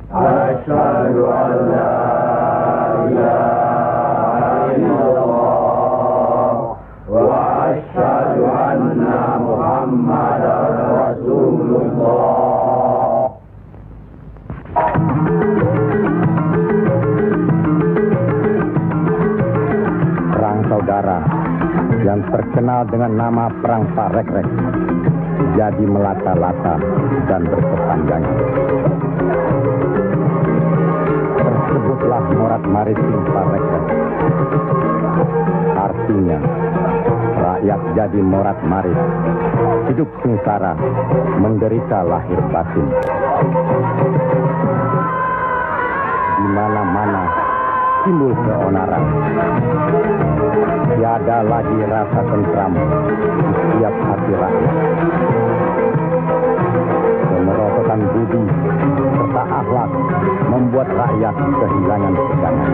أشهد أن لا إله إلا الله وأشهد أن محمدا رسول الله. Perang saudara yang terkenal dengan nama Perang Parekrek jadi melata-lata dan berkepanjangan. Tersebutlah morat maritim Parekrek. Artinya, rakyat jadi morat marit, hidup sengsara, menderita lahir batin. Di mana-mana timbul keonaran. Tiada lagi rasa tentram di setiap hati rakyat. Kemerosotan budi serta akhlak membuat rakyat kehilangan pegangan.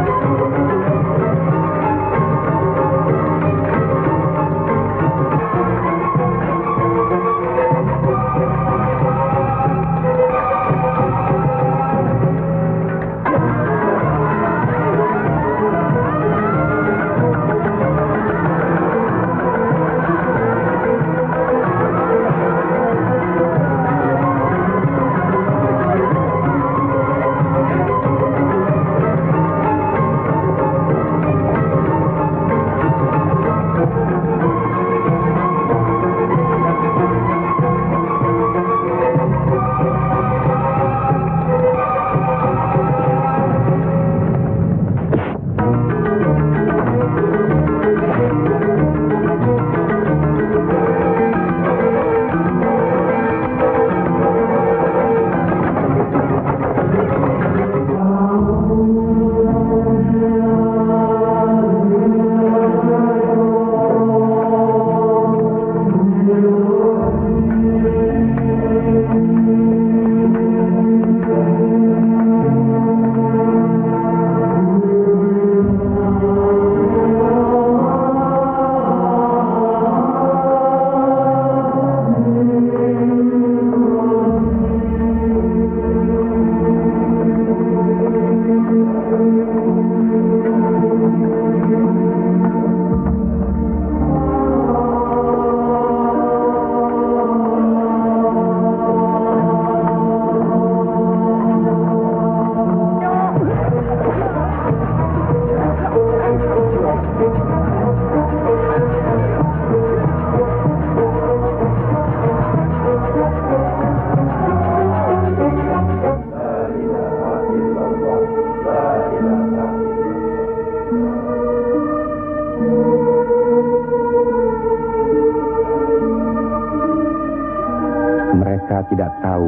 Mereka tidak tahu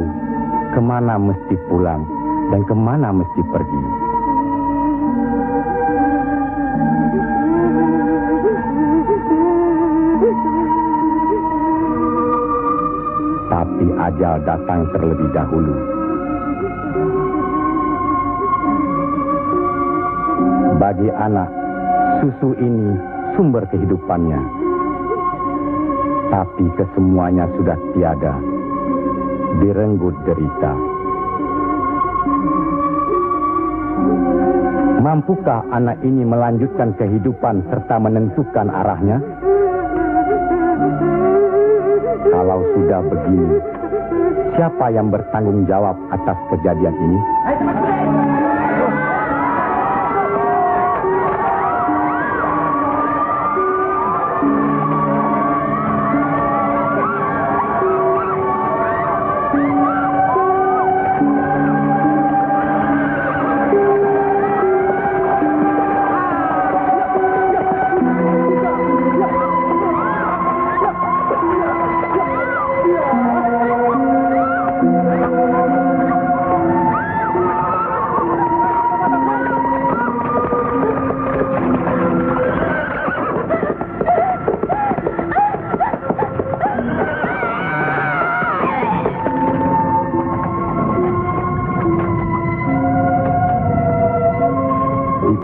kemana mesti pulang dan kemana mesti pergi. Tapi ajal datang terlebih dahulu. Bagi anak, susu ini sumber kehidupannya. Tapi kesemuanya sudah tiada, direnggut derita. Mampukah anak ini melanjutkan kehidupan serta menentukan arahnya? Kalau sudah begini, siapa yang bertanggung jawab atas kejadian ini?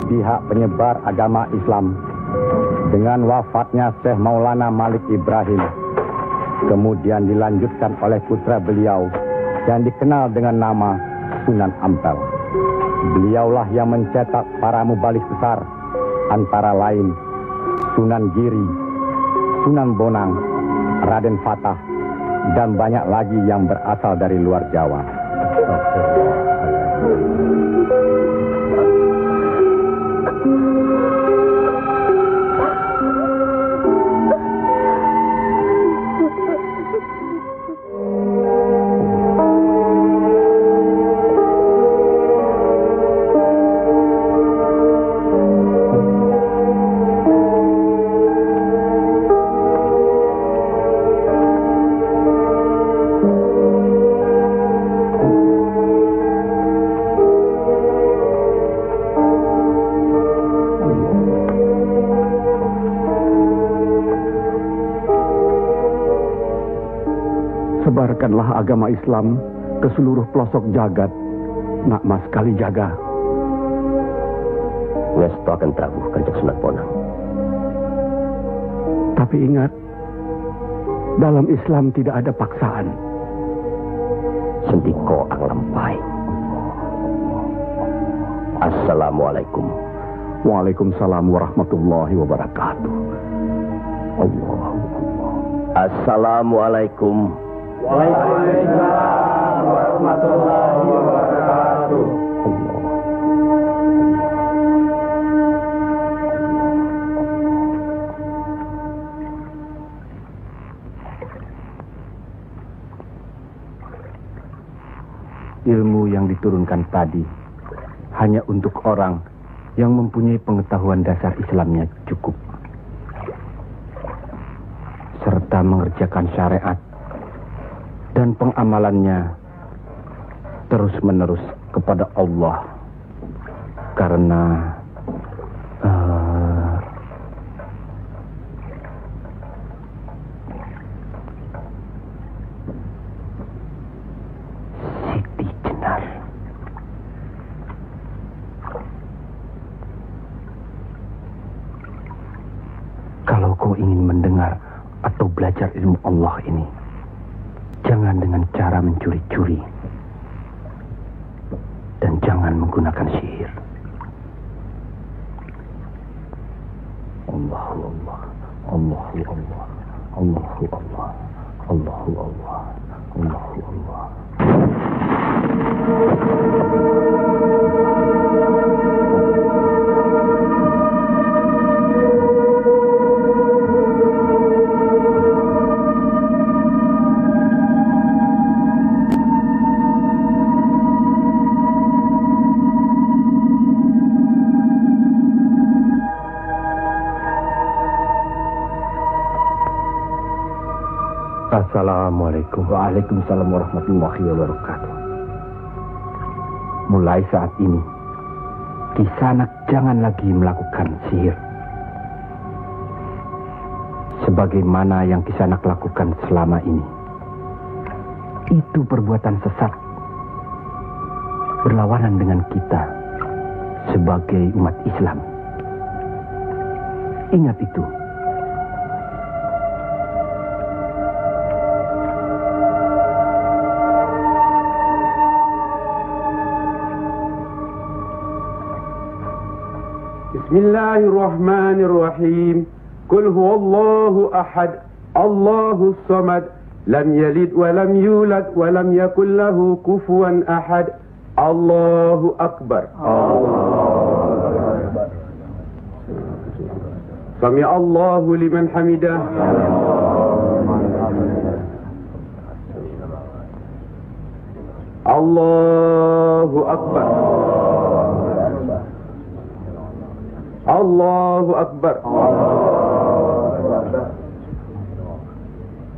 Pihak penyebar agama Islam dengan wafatnya Syekh Maulana Malik Ibrahim kemudian dilanjutkan oleh putra beliau yang dikenal dengan nama Sunan Ampel. Beliaulah yang mencetak para mubaligh besar, antara lain Sunan Giri, Sunan Bonang, Raden Fatah, dan banyak lagi yang berasal dari luar Jawa. Sebarkanlah agama Islam ke seluruh pelosok jagat, Nak Mas Kalijaga. Ngesto akan Prabu Kanjeng Sunan Bonang. Tapi ingat, dalam Islam tidak ada paksaan. Sendiko ang lampai. Assalamualaikum. Waalaikumsalam warahmatullahi wabarakatuh. Allah. Assalamualaikum. Waalaikumsalam warahmatullahi wabarakatuh. Ilmu yang diturunkan tadi hanya untuk orang yang mempunyai pengetahuan dasar Islamnya cukup, serta mengerjakan syariat dan pengamalannya terus-menerus kepada Allah, karena Siti Jenar. Kalau kau ingin mendengar atau belajar ilmu Allah ini, jangan dengan cara mencuri-curi. Dan jangan menggunakan sihir. Allahu Allah, Allahu Allah, Allahu Allah, Allahu Allah, Allahu Allah. Assalamualaikum. Waalaikumsalam warahmatullahi wabarakatuh. Mulai saat ini, Kisanak jangan lagi melakukan sihir. Sebagaimana yang Kisanak lakukan selama ini. Itu perbuatan sesat. Berlawanan dengan kita sebagai umat Islam. Ingat itu. Bismillahirrahmanirrahim. Qul huwallahu ahad, Allahus samad, lam yalid wa lam yulad wa lam yakul lahu kufuwan ahad. Allahu akbar. Allahu akbar. Sami Allahu liman hamidah. Allahu akbar. Allahu akbar.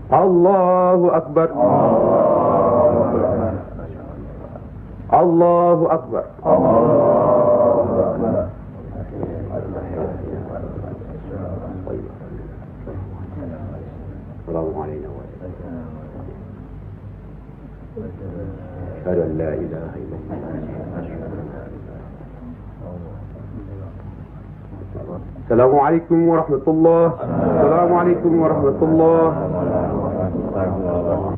Allahu akbar. Allahu akbar. Assalamualaikum warahmatullahi wabarakatuh. Assalamualaikum warahmatullahi wabarakatuh. Assalamualaikum warahmatullahi wabarakatuh.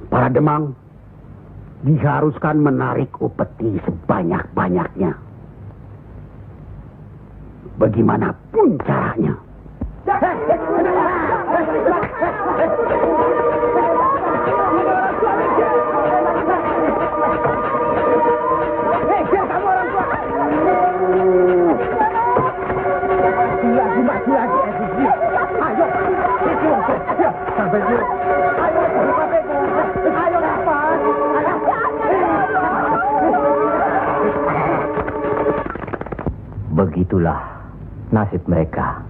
Para Demang, diharuskan menarik upeti sebanyak-banyaknya. Bagaimanapun caranya. Begitulah nasib mereka.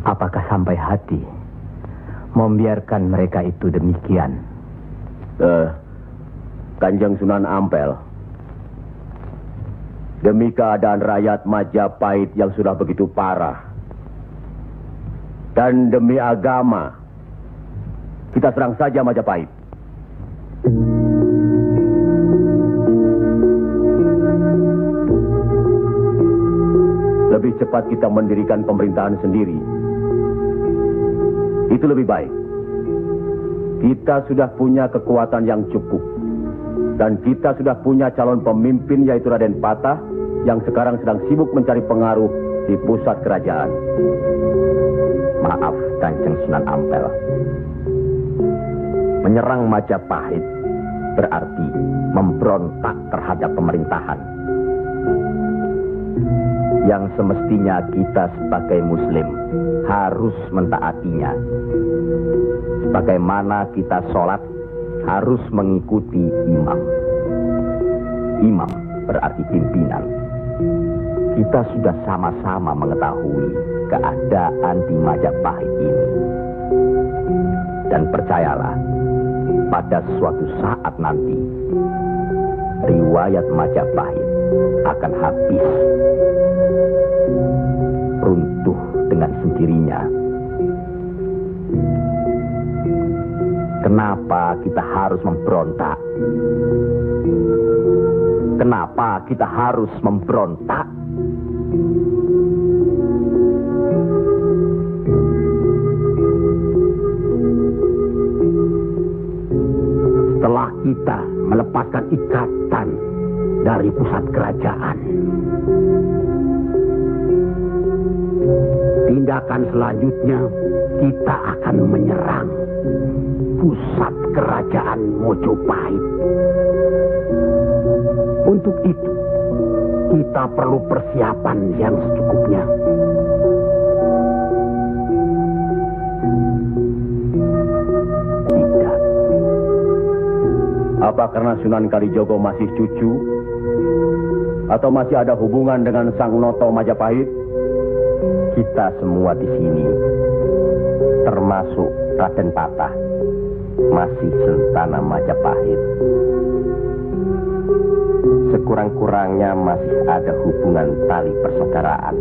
Apakah sampai hati membiarkan mereka itu demikian? Kanjeng Sunan Ampel, demi keadaan rakyat Majapahit yang sudah begitu parah, dan demi agama, kita serang saja Majapahit. Lebih cepat kita mendirikan pemerintahan sendiri. Itu lebih baik. Kita sudah punya kekuatan yang cukup. Dan kita sudah punya calon pemimpin yaitu Raden Patah yang sekarang sedang sibuk mencari pengaruh di pusat kerajaan. Maaf, Kanjeng Sunan Ampel. Menyerang Majapahit berarti memberontak terhadap pemerintahan. Yang semestinya kita sebagai Muslim harus mentaatinya. Sebagaimana kita sholat harus mengikuti imam. Imam berarti pimpinan. Kita sudah sama-sama mengetahui keadaan di Majapahit ini. Dan percayalah, pada suatu saat nanti, riwayat Majapahit akan habis. Runtuh dengan sendirinya. Kenapa kita harus memberontak? Kenapa kita harus memberontak? Setelah kita melepaskan ikatan dari pusat kerajaan, tindakan selanjutnya kita akan menyerang pusat kerajaan Mojopahit. Untuk itu, kita perlu persiapan yang secukupnya. Tidak. Apa karena Sunan Kalijogo masih cucu? Atau masih ada hubungan dengan Sang Noto Majapahit? Kita semua di sini, termasuk Raden Patah, masih Sultana Majapahit. Sekurang-kurangnya masih ada hubungan tali persaudaraan.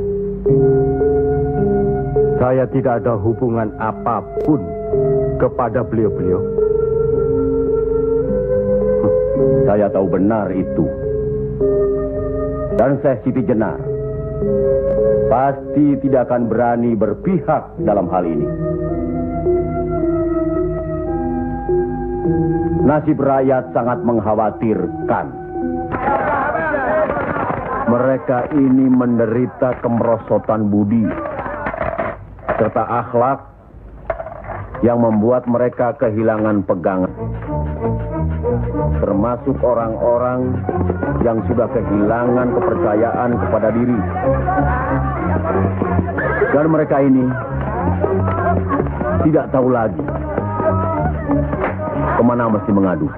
Saya tidak ada hubungan apapun kepada beliau-beliau. Saya tahu benar itu. Dan Syekh Siti Jenar pasti tidak akan berani berpihak dalam hal ini. Nasib rakyat sangat mengkhawatirkan. Mereka ini menderita kemerosotan budi serta akhlak yang membuat mereka kehilangan pegangan. Termasuk orang-orang yang sudah kehilangan kepercayaan kepada diri. Dan mereka ini tidak tahu lagi kemana mesti mengadu.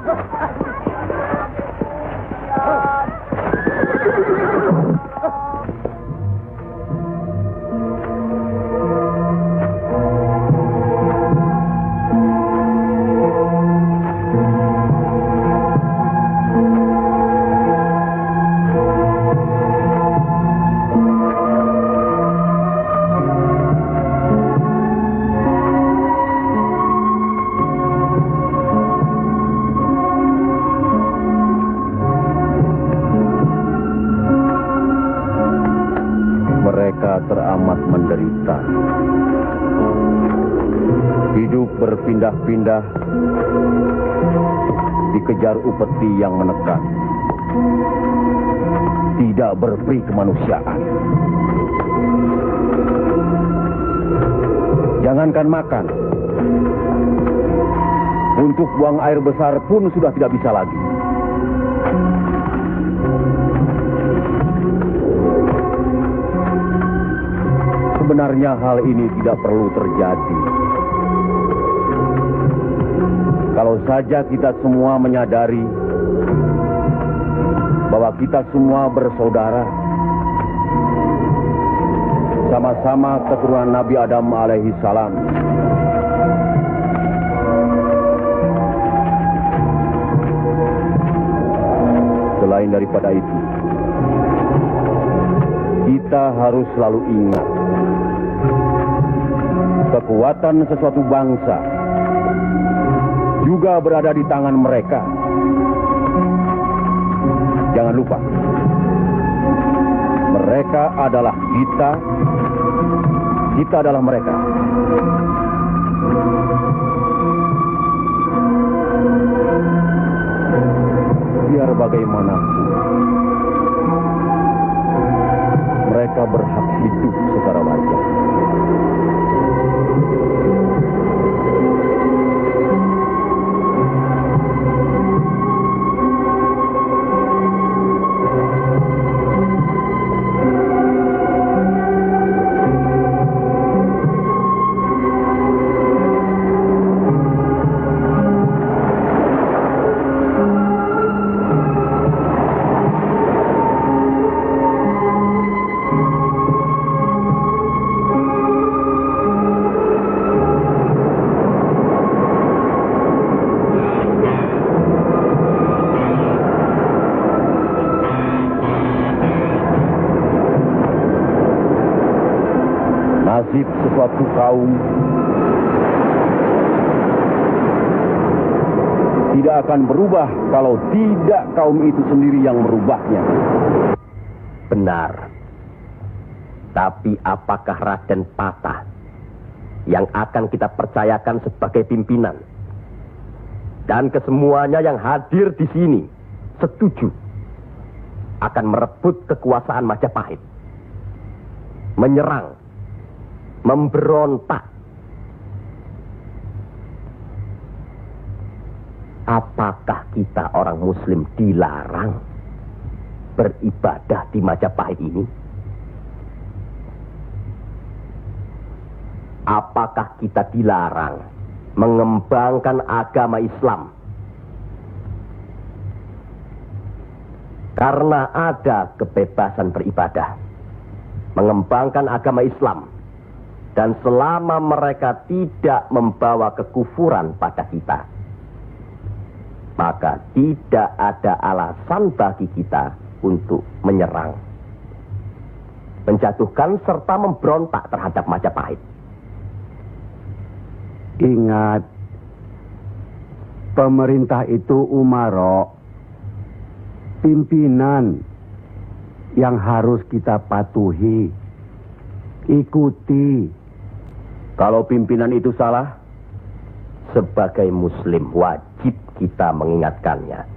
Teramat menderita. Hidup berpindah-pindah dikejar upeti yang menekan, tidak berperi kemanusiaan. Jangankan makan, untuk buang air besar pun sudah tidak bisa lagi. Sebenarnya hal ini tidak perlu terjadi. Kalau saja kita semua menyadari bahwa kita semua bersaudara, sama-sama keturunan Nabi Adam alaihi salam. Selain daripada itu, kita harus selalu ingat kekuatan sesuatu bangsa juga berada di tangan mereka. Jangan lupa, mereka adalah kita, kita adalah mereka. Biar bagaimanapun, mereka berhak hidup secara wajar. Nasib sesuatu kaum tidak akan berubah kalau tidak kaum itu sendiri yang merubahnya. Benar. Tapi apakah Raden Patah yang akan kita percayakan sebagai pimpinan? Dan kesemuanya yang hadir di sini setuju akan merebut kekuasaan Majapahit, menyerang, memberontak. Apakah kita orang Muslim dilarang beribadah di Majapahit ini? Apakah kita dilarang mengembangkan agama Islam? Karena ada kebebasan beribadah, mengembangkan agama Islam. Dan selama mereka tidak membawa kekufuran pada kita, maka tidak ada alasan bagi kita untuk menyerang, menjatuhkan serta memberontak terhadap Majapahit. Ingat, pemerintah itu umaro, pimpinan yang harus kita patuhi, ikuti. Kalau pimpinan itu salah, Sebagai Muslim wajib kita mengingatkannya.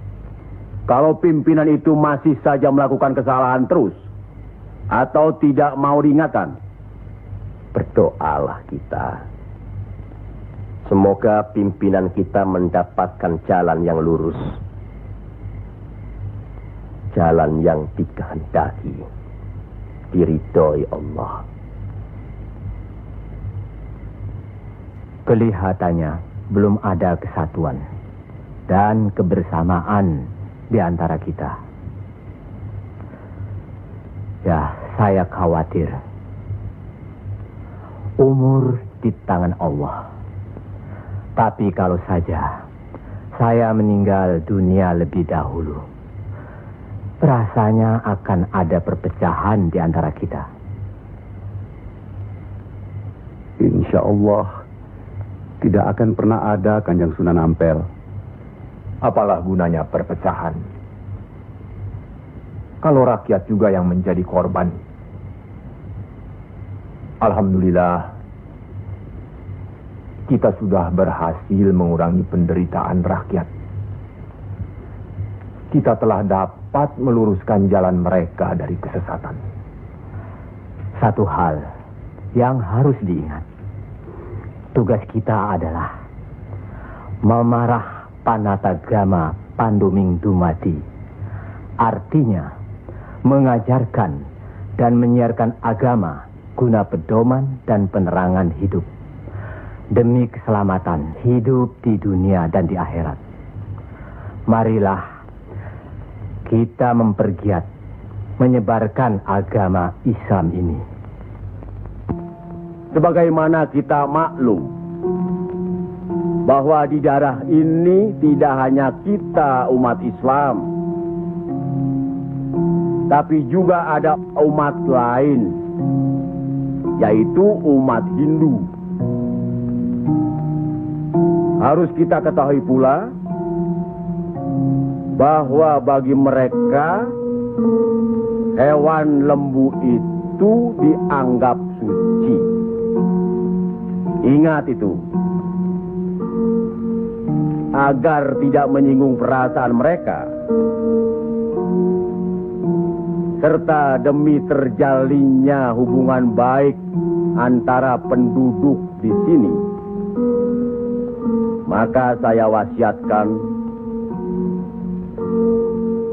kalau pimpinan itu masih saja melakukan kesalahan terus, atau tidak mau diingatkan, Berdoalah kita. Semoga pimpinan kita mendapatkan jalan yang lurus, jalan yang dikehendaki, diridhoi Allah. Kelihatannya belum ada kesatuan dan kebersamaan di antara kita. Ya, saya khawatir. Umur di tangan Allah. Tapi kalau saja saya meninggal dunia lebih dahulu, rasanya akan ada perpecahan di antara kita. Insya Allah tidak akan pernah ada, Kanjeng Sunan Ampel. Apalah gunanya perpecahan kalau rakyat juga yang menjadi korban? Alhamdulillah, kita sudah berhasil mengurangi penderitaan rakyat. kita telah dapat meluruskan jalan mereka dari kesesatan. Satu hal yang harus diingat. Tugas kita adalah memarah panatagama panduming dumadi. Artinya, mengajarkan dan menyiarkan agama guna pedoman dan penerangan hidup. Demi keselamatan hidup di dunia dan di akhirat. Marilah kita mempergiat menyebarkan agama Islam ini. Sebagaimana kita maklum bahwa di daerah ini tidak hanya kita umat Islam, tapi juga ada umat lain, yaitu umat Hindu. Harus kita ketahui pula bahwa bagi mereka hewan lembu itu dianggap suci. Ingat itu, agar tidak menyinggung perasaan mereka, serta demi terjalinnya hubungan baik antara penduduk di sini, maka saya wasiatkan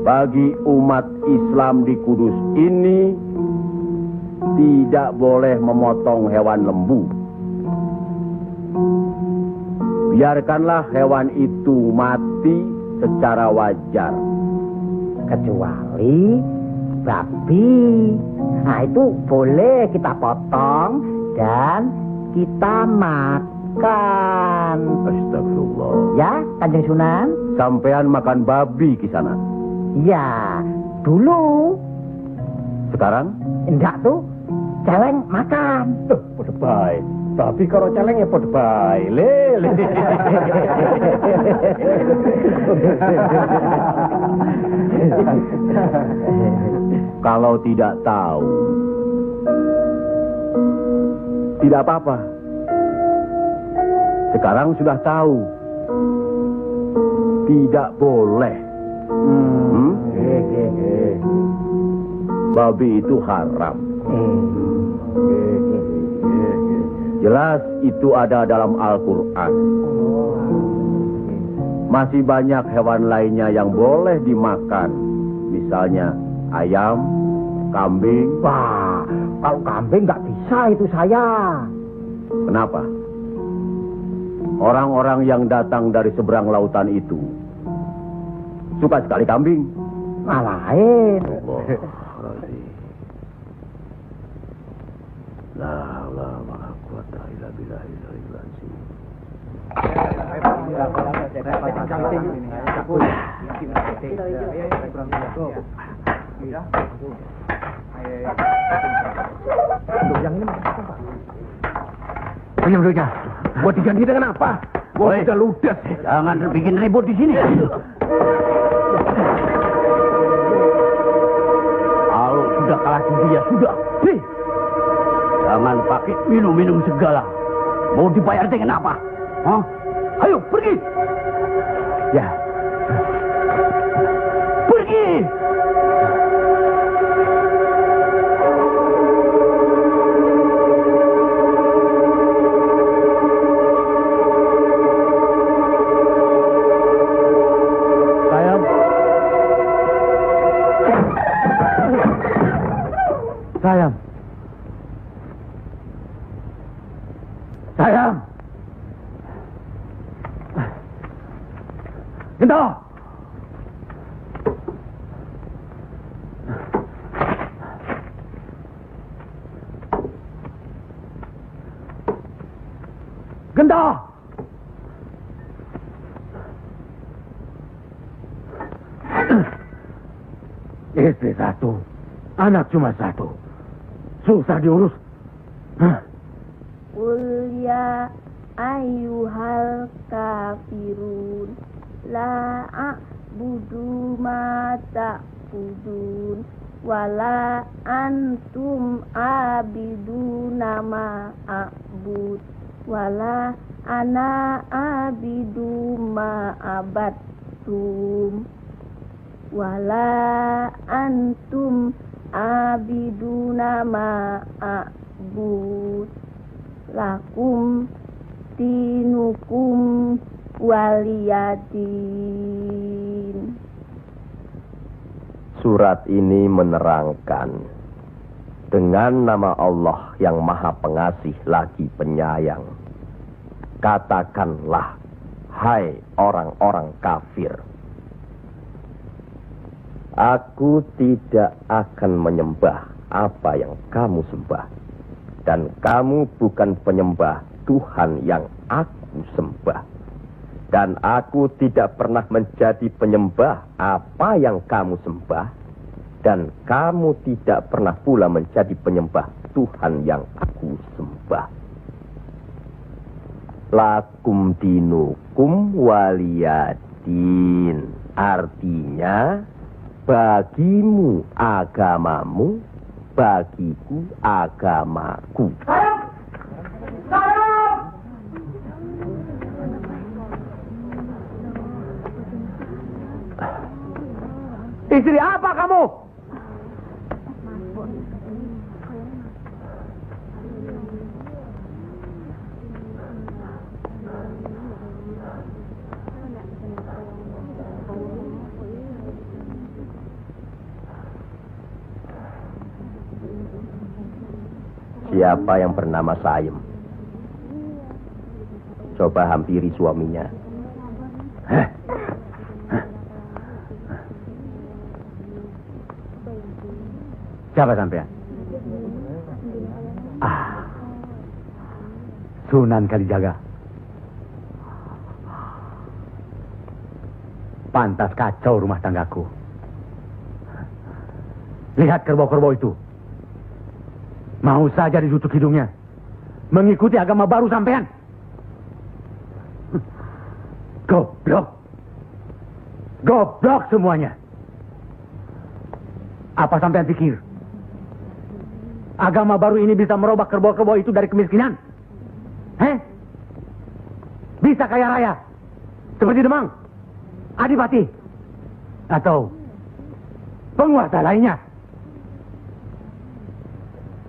bagi umat Islam di Kudus ini tidak boleh memotong hewan lembu. Biarkanlah hewan itu mati secara wajar. Kecuali babi. Nah, itu boleh kita potong dan kita makan. Astagfirullah. Ya, Kanjeng Sunan? Sampean makan babi Kisana? Ya, dulu. Sekarang? Enggak tuh, celeng makan. Tuh, pada baik. Tapi kalau celeng ya pada baik. Lele. Kalau tidak tahu, tidak apa-apa. Sekarang sudah tahu. Tidak boleh. Babi itu haram. Jelas itu ada dalam Al-Quran. Masih banyak hewan lainnya yang boleh dimakan. Misalnya ayam, kambing. Wah, kalau kambing nggak bisa itu saya. Kenapa? Orang-orang yang datang dari seberang lautan itu suka sekali kambing. Malahin. Penyembuhnya, buat diganti dengan apa? Gua sudah ludes. Jangan bikin ribut di sini. Kalau sudah kalah judi ya sudah. Jangan pakai minum-minum segala. Mau dibayar dengan apa? Hah? Ayo pergi. Ya. Pergi. Sayang. Sayang. Gento. Gento. Istri satu, anak cuma satu. Susah diurus. Qul ya ayyuhal kafirun la a'budu ma ta'budun wala antum abiduna ma a'bud wala ana abidu ma abattum. wala antum abiduna ma'abud lakum dinukum waliyadin. Surat ini menerangkan dengan nama Allah yang Maha Pengasih lagi Penyayang. Katakanlah, hai orang-orang kafir, aku tidak akan menyembah apa yang kamu sembah, dan kamu bukan penyembah Tuhan yang aku sembah, dan aku tidak pernah menjadi penyembah apa yang kamu sembah, dan kamu tidak pernah pula menjadi penyembah Tuhan yang aku sembah. Lakum dinukum waliyadin, artinya bagimu agamamu, bagiku agamaku. Istri apa kamu? Siapa yang bernama Saim? Coba hampiri suaminya. Siapa sampean? Sunan Kalijaga. Pantas kacau rumah tanggaku. Lihat kerbau-kerbau itu. Mau saja ditutup hidungnya. Mengikuti agama baru sampean. Goblok. Goblok semuanya. Apa sampean pikir? Agama baru ini bisa merubah kerbau-kerbau itu dari kemiskinan? Bisa kaya raya? Seperti Demang? Adipati? Atau penguasa lainnya?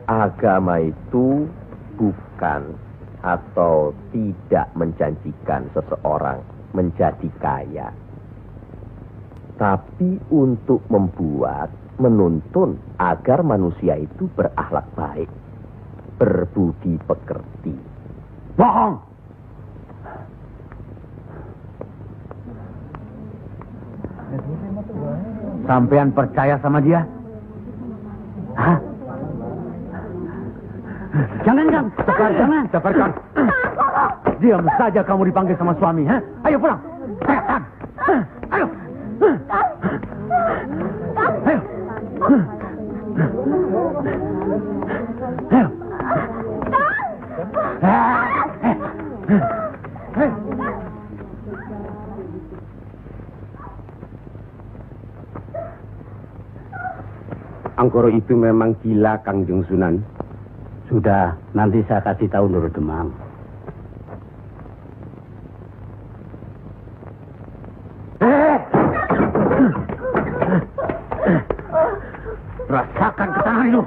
Agama itu bukan atau tidak menjanjikan seseorang menjadi kaya, tapi untuk menuntun agar manusia itu berakhlak baik, berbudi pekerti. Bohong! Sampean percaya sama dia? Hah? Jangan, jangan. Sekarkan. Diam saja kamu dipanggil sama suami, ha? Ayo pulang. Ayo. Ayo. Anggoro itu memang gila, Kangjeng Sunan. Sudah, nanti saya kasih tahu Nur Demang. Rasakan ketangan itu.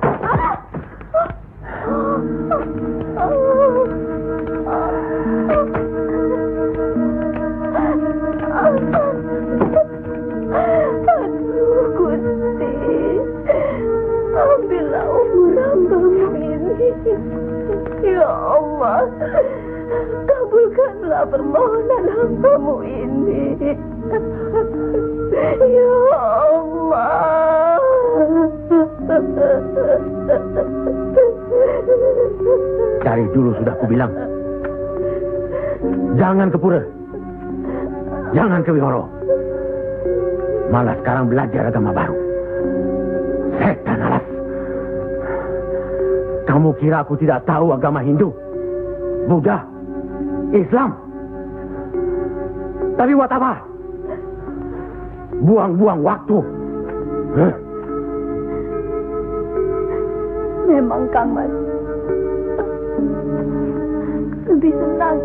Aduh, Gusti. Ambillah umur hambamu ini. Ya Allah, kabulkanlah permohonan hambamu ini. Ya Allah. Dari dulu sudah kubilang. Jangan ke pura. Jangan ke Wihoro. Malah sekarang belajar agama baru. Setan alas. Kamu kira aku tidak tahu agama Hindu, Buddha, Islam? Tapi buat apa? Buang-buang waktu. Memang Kang Mas, lebih senang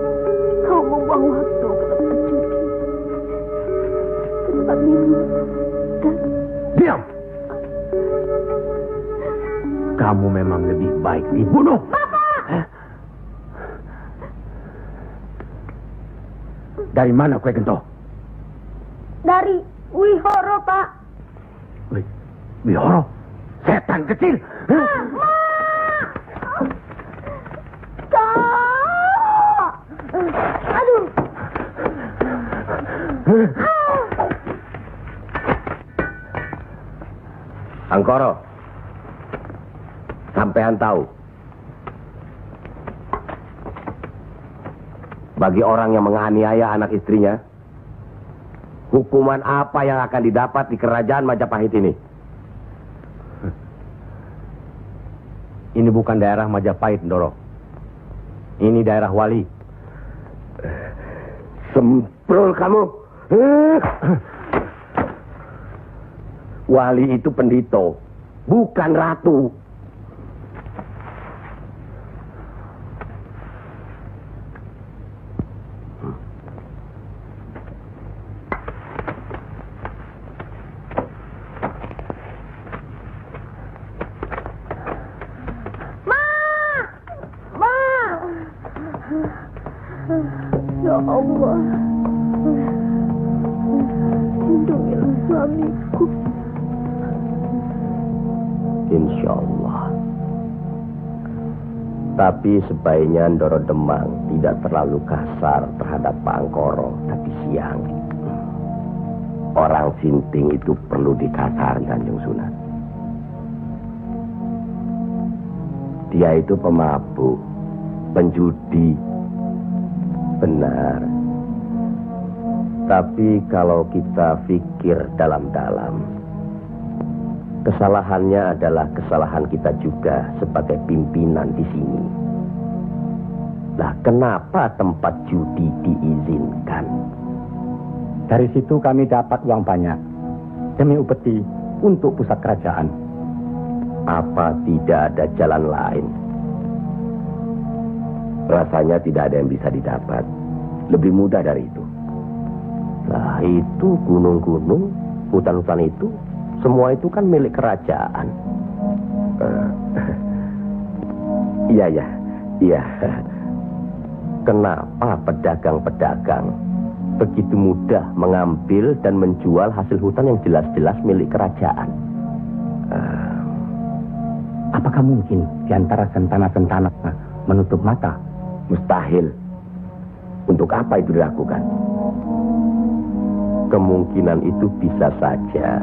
kau membuang waktu ke tempat judi, ke tempat minum, Ustaz. Diam! Kamu memang lebih baik dibunuh. Bapak! Dari mana kue gento? Dari Wihoro, Pak. Wihoro? Setan kecil. Ma! Kak! Aduh. Angkoro, sampean tahu, bagi orang yang menganiaya anak istrinya, hukuman apa yang akan didapat di kerajaan Majapahit ini? Ini bukan daerah Majapahit, Ndoro. Ini daerah Wali. Semprol kamu. Wali itu pendito, bukan ratu. Ya Allah, lindungilah suamiku. Insya Allah. Tapi sebaiknya Ndoro Demang tidak terlalu kasar terhadap Pak Angkoro tapi siang. Orang sinting itu perlu dikasar, Kanjeng Sunan. Dia itu pemabuk, penjudi. Benar. Tapi kalau kita pikir dalam-dalam, kesalahannya adalah kesalahan kita juga sebagai pimpinan di sini. Nah, kenapa tempat judi diizinkan? Dari situ kami dapat uang banyak demi upeti untuk pusat kerajaan. Apa tidak ada jalan lain? Rasanya tidak ada yang bisa didapat. Lebih mudah dari itu. Nah, itu gunung-gunung, hutan-hutan itu, semua itu kan milik kerajaan. Iya. Kenapa pedagang-pedagang begitu mudah mengambil dan menjual hasil hutan yang jelas-jelas milik kerajaan? Apakah mungkin di antara sentana-sentana menutup mata? Mustahil. Untuk apa itu dilakukan? Kemungkinan itu bisa saja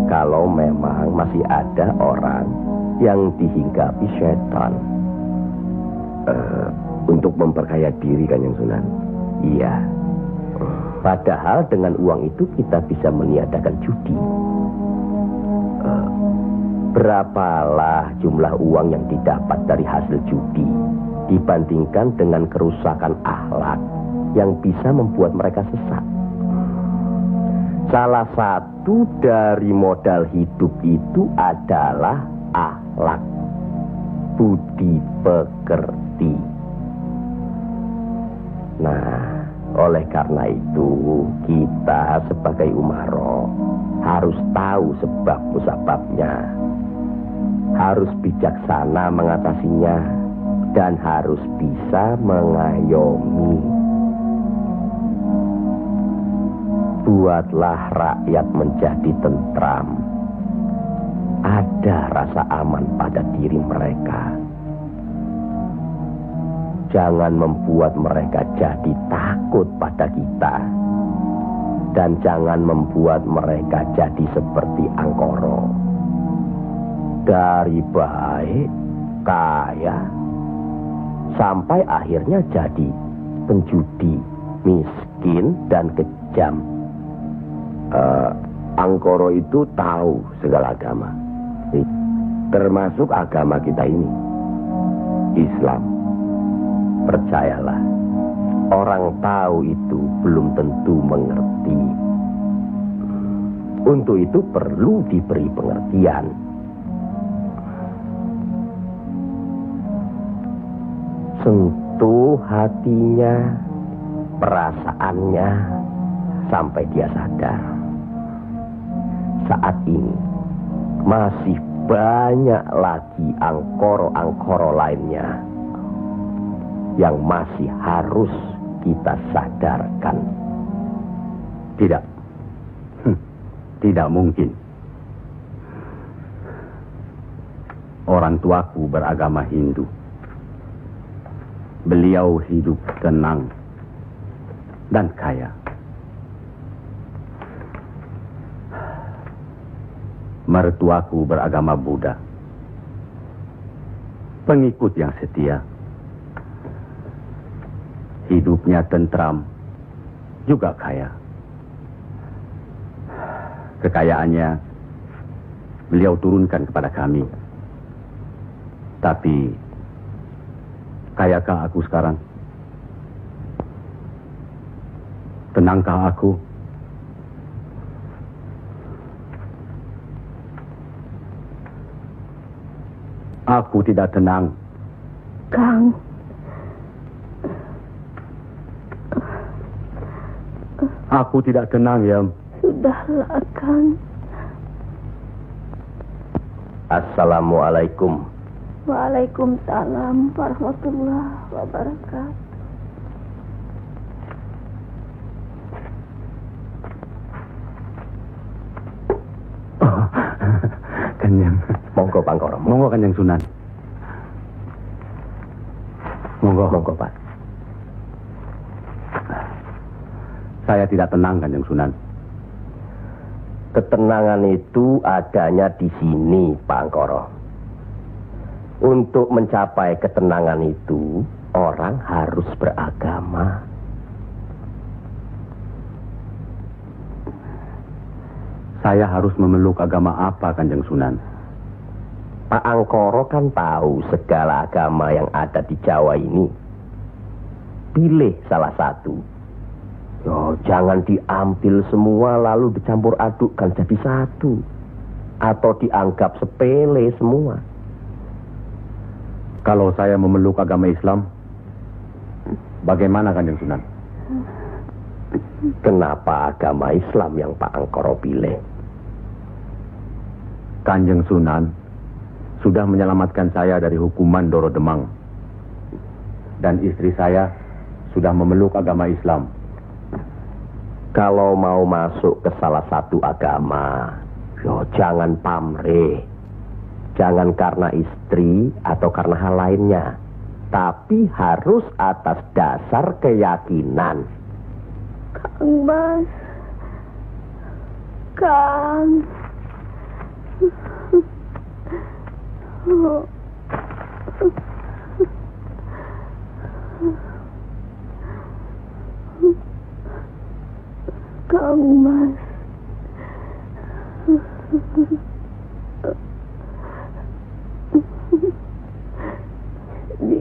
kalau memang masih ada orang yang dihinggapi setan untuk memperkaya diri, Kanjeng Sunan. Iya. Padahal dengan uang itu kita bisa meniadakan judi. Berapalah jumlah uang yang didapat dari hasil judi dibandingkan dengan kerusakan akhlak yang bisa membuat mereka sesat. Salah satu dari modal hidup itu adalah akhlak, budi pekerti. Nah, oleh karena itu kita sebagai umaro harus tahu sebab musababnya, harus bijaksana mengatasinya, dan harus bisa mengayomi. Buatlah rakyat menjadi tentram. Ada rasa aman pada diri mereka. Jangan membuat mereka jadi takut pada kita. Dan jangan membuat mereka jadi seperti Angkoro. Dari baik, kaya, sampai akhirnya jadi penjudi, miskin, dan kejam. Angkoro itu tahu segala agama, termasuk agama kita ini, Islam. Percayalah, orang tahu itu belum tentu mengerti. Untuk itu perlu diberi pengertian. Sentuh hatinya, perasaannya, sampai dia sadar. saat ini masih banyak lagi angkoro-angkoro lainnya yang masih harus kita sadarkan. Tidak. Tidak mungkin. Orang tuaku beragama Hindu. Beliau hidup tenang dan kaya. Mertuaku beragama Buddha. Pengikut yang setia. Hidupnya tentram, juga kaya. Kekayaannya beliau turunkan kepada kami. Tapi, kayakah aku sekarang? Tenangkah aku? Aku tidak tenang. Kang. Aku tidak tenang, Yam. Sudahlah, Kang. Assalamualaikum. Waalaikumsalam warahmatullahi wabarakatuh. Kanjeng. Monggo Pangkoro. Monggo Kanjeng Sunan. Monggo. Monggo Pak. Saya tidak tenang Kanjeng Sunan. Ketenangan itu adanya di sini, Pak Angkoro. Untuk mencapai ketenangan itu, orang harus beragama. Saya harus memeluk agama apa, Kanjeng Sunan? Pak Angkoro kan tahu segala agama yang ada di Jawa ini. Pilih salah satu. Yo, jangan diambil semua lalu dicampur adukkan jadi satu. Atau dianggap sepele semua. Kalau saya memeluk agama Islam, bagaimana Kanjeng Sunan? Kenapa agama Islam yang Pak Angkoro pilih? Kanjeng Sunan sudah menyelamatkan saya dari hukuman Doro Demang. Dan istri saya sudah memeluk agama Islam. Kalau mau masuk ke salah satu agama, yo jangan pamrih. Jangan karena istri atau karena hal lainnya. Tapi harus atas dasar keyakinan. Kang Mas. Kang. Kang Mas. Di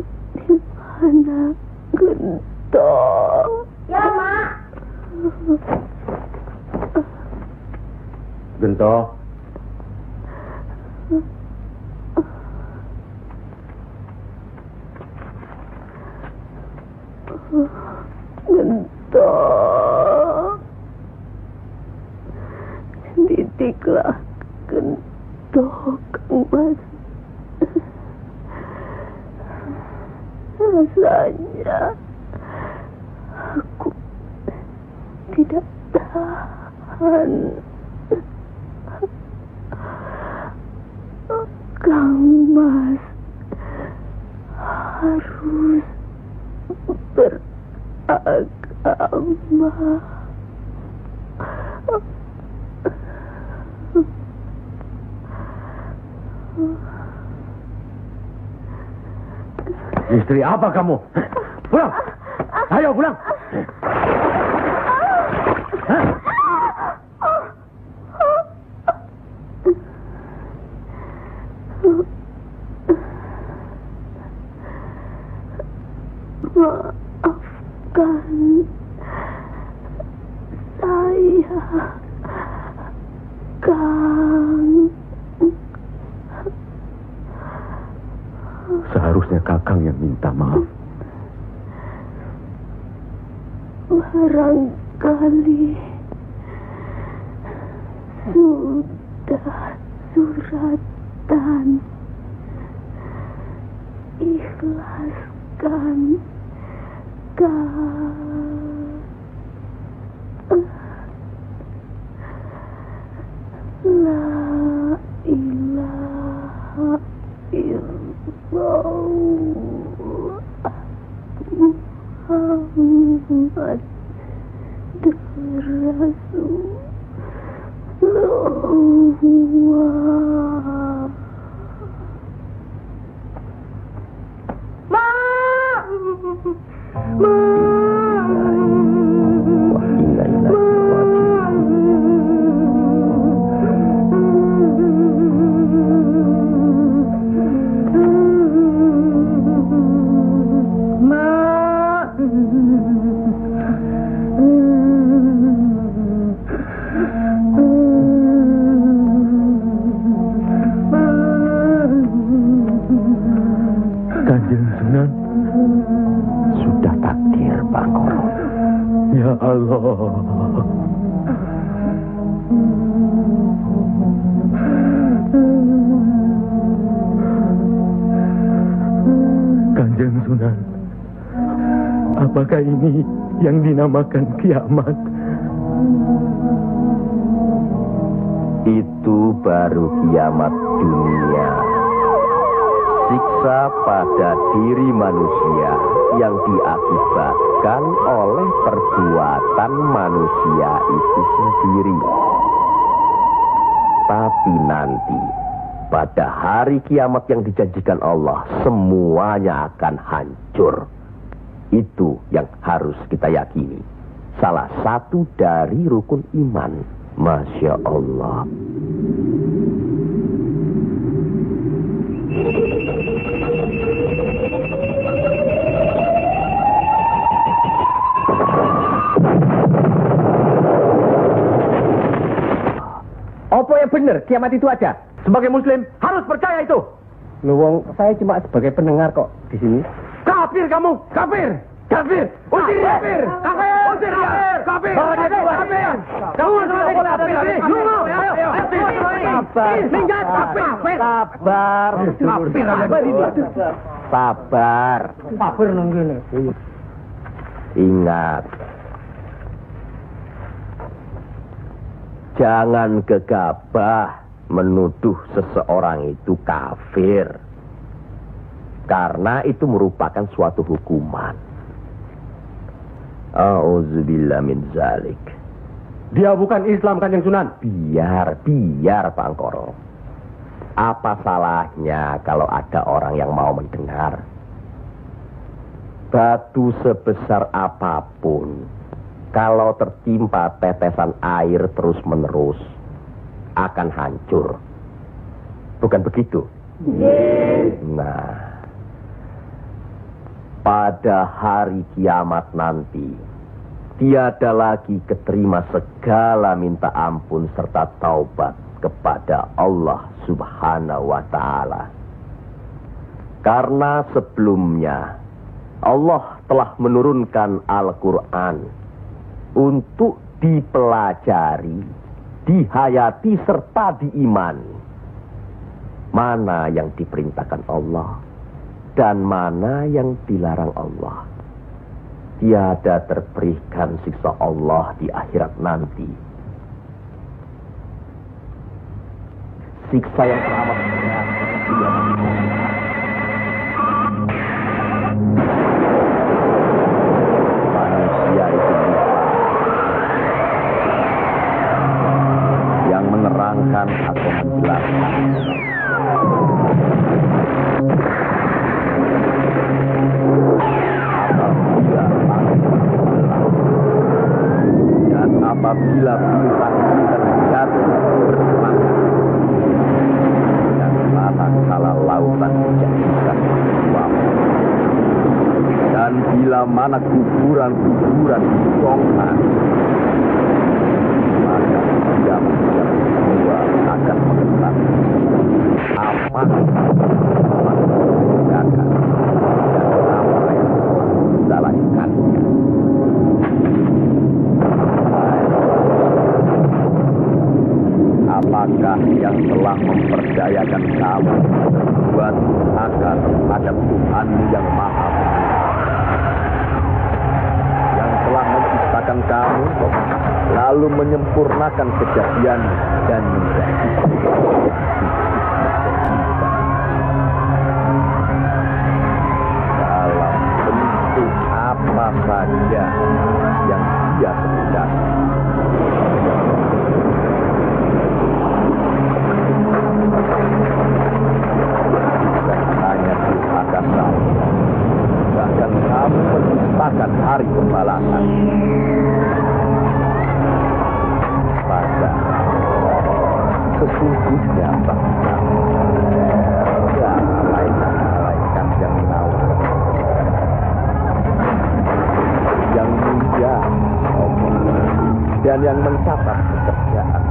mana Gento? Ya, Mak. Gento. Gento. Didiklah Gento, Kang Mas. Rasanya aku tidak tahan. Kang Mas harus beragama. Istri apa kamu? Pulang! Ayo pulang! Hah? Maafkan saya, Kang. Seharusnya Kakang yang minta maaf. Barangkali sudah Ada suratan. Ikhlaskan La ilaha illallah Muhammad Rasulullah. Kanjeng Sunan, sudah takdir Bangkoro. Ya Allah. Kanjeng Sunan, apakah ini yang dinamakan kiamat? Itu baru kiamat dunia. Siksa pada diri manusia yang diakibatkan oleh perbuatan manusia itu sendiri. Tapi nanti, pada hari kiamat yang dijanjikan Allah, semuanya akan hancur. Itu yang harus kita yakini. Salah satu dari rukun iman. Masya Allah. Apa yang benar? Kiamat itu ada. Sebagai Muslim harus percaya itu. Luwung, saya cuma sebagai pendengar kok di sini. Kafir kamu, kafir, kafir, usir kafir, kafir, usir kafir, kafir, kafir. Kamu sebagai kafir. Sabar, minggat, kafir, sabar, Sabar. Kafir nunggu nih. Ingat. Jangan gegabah menuduh seseorang itu kafir. Karena itu merupakan suatu hukuman. A'udzubillah min zalik. Dia bukan Islam, Kanjeng Sunan. Biar Bangkoro. Apa salahnya kalau ada orang yang mau mendengar? Batu sebesar apapun, kalau tertimpa tetesan air terus-menerus, akan hancur. Bukan begitu? Yes. Nah, pada hari kiamat nanti, tiada lagi keterima segala minta ampun serta taubat kepada Allah Subhanahu wa Ta'ala. Karena sebelumnya Allah telah menurunkan Al-Quran untuk dipelajari, dihayati serta diimani. Mana yang diperintahkan Allah dan mana yang dilarang Allah. Tiada terberikan siksa Allah di akhirat nanti. Siksa yang teramat berat. Manusia itu yang menerangkan atau menjelaskan. Apabila bintang-bintang jatuh bersemangat dan kala lautan dijadikan uap, dan bila mana kuburan-kuburan dibongkar, maka diam-diam semua akan mengetahui apa yang telah dikerjakan dan apa yang telah dilakukannya. Apakah yang telah mempercayakan kamu buat akan terhadap Tuhanmu yang Maha Pengasih, yang telah menciptakan kamu, lalu menyempurnakan kejadian dan menjadi dalam bentuk apa saja yang Dia kehendaki. Bahkan kamu menciptakan hari pembalasan. Pada sesungguhnya bangsa ya malaikat yang menawar, yang mulia dan yang mencatat pekerjaan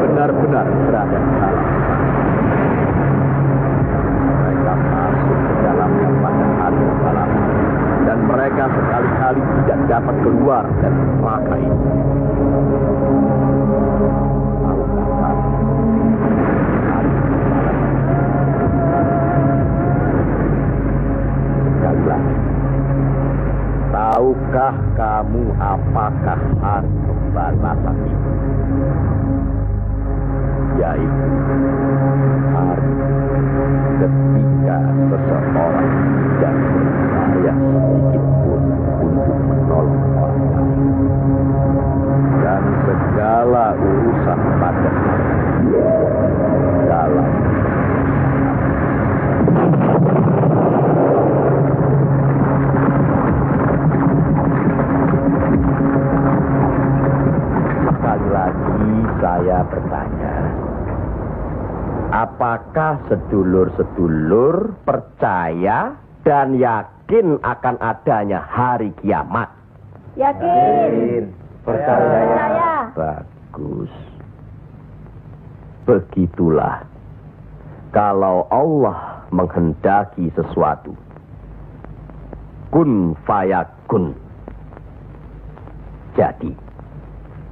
benar-benar berada di dalam. Mereka masuk ke dalamnya pada hari malam, dan mereka sekali-kali tidak dapat keluar dari neraka ini. Sekali lagi, tahukah kamu apakah hari pembalasan itu? Yaitu hari ketika seseorang tidak berupaya sedikit pun untuk menolong orang lain, dan segala urusan pada dalam sekali lagi saya bertanya, apakah sedulur-sedulur percaya dan yakin akan adanya hari kiamat? Yakin. Percaya. Bagus. Begitulah. Kalau Allah menghendaki sesuatu, kun fayakun, jadi,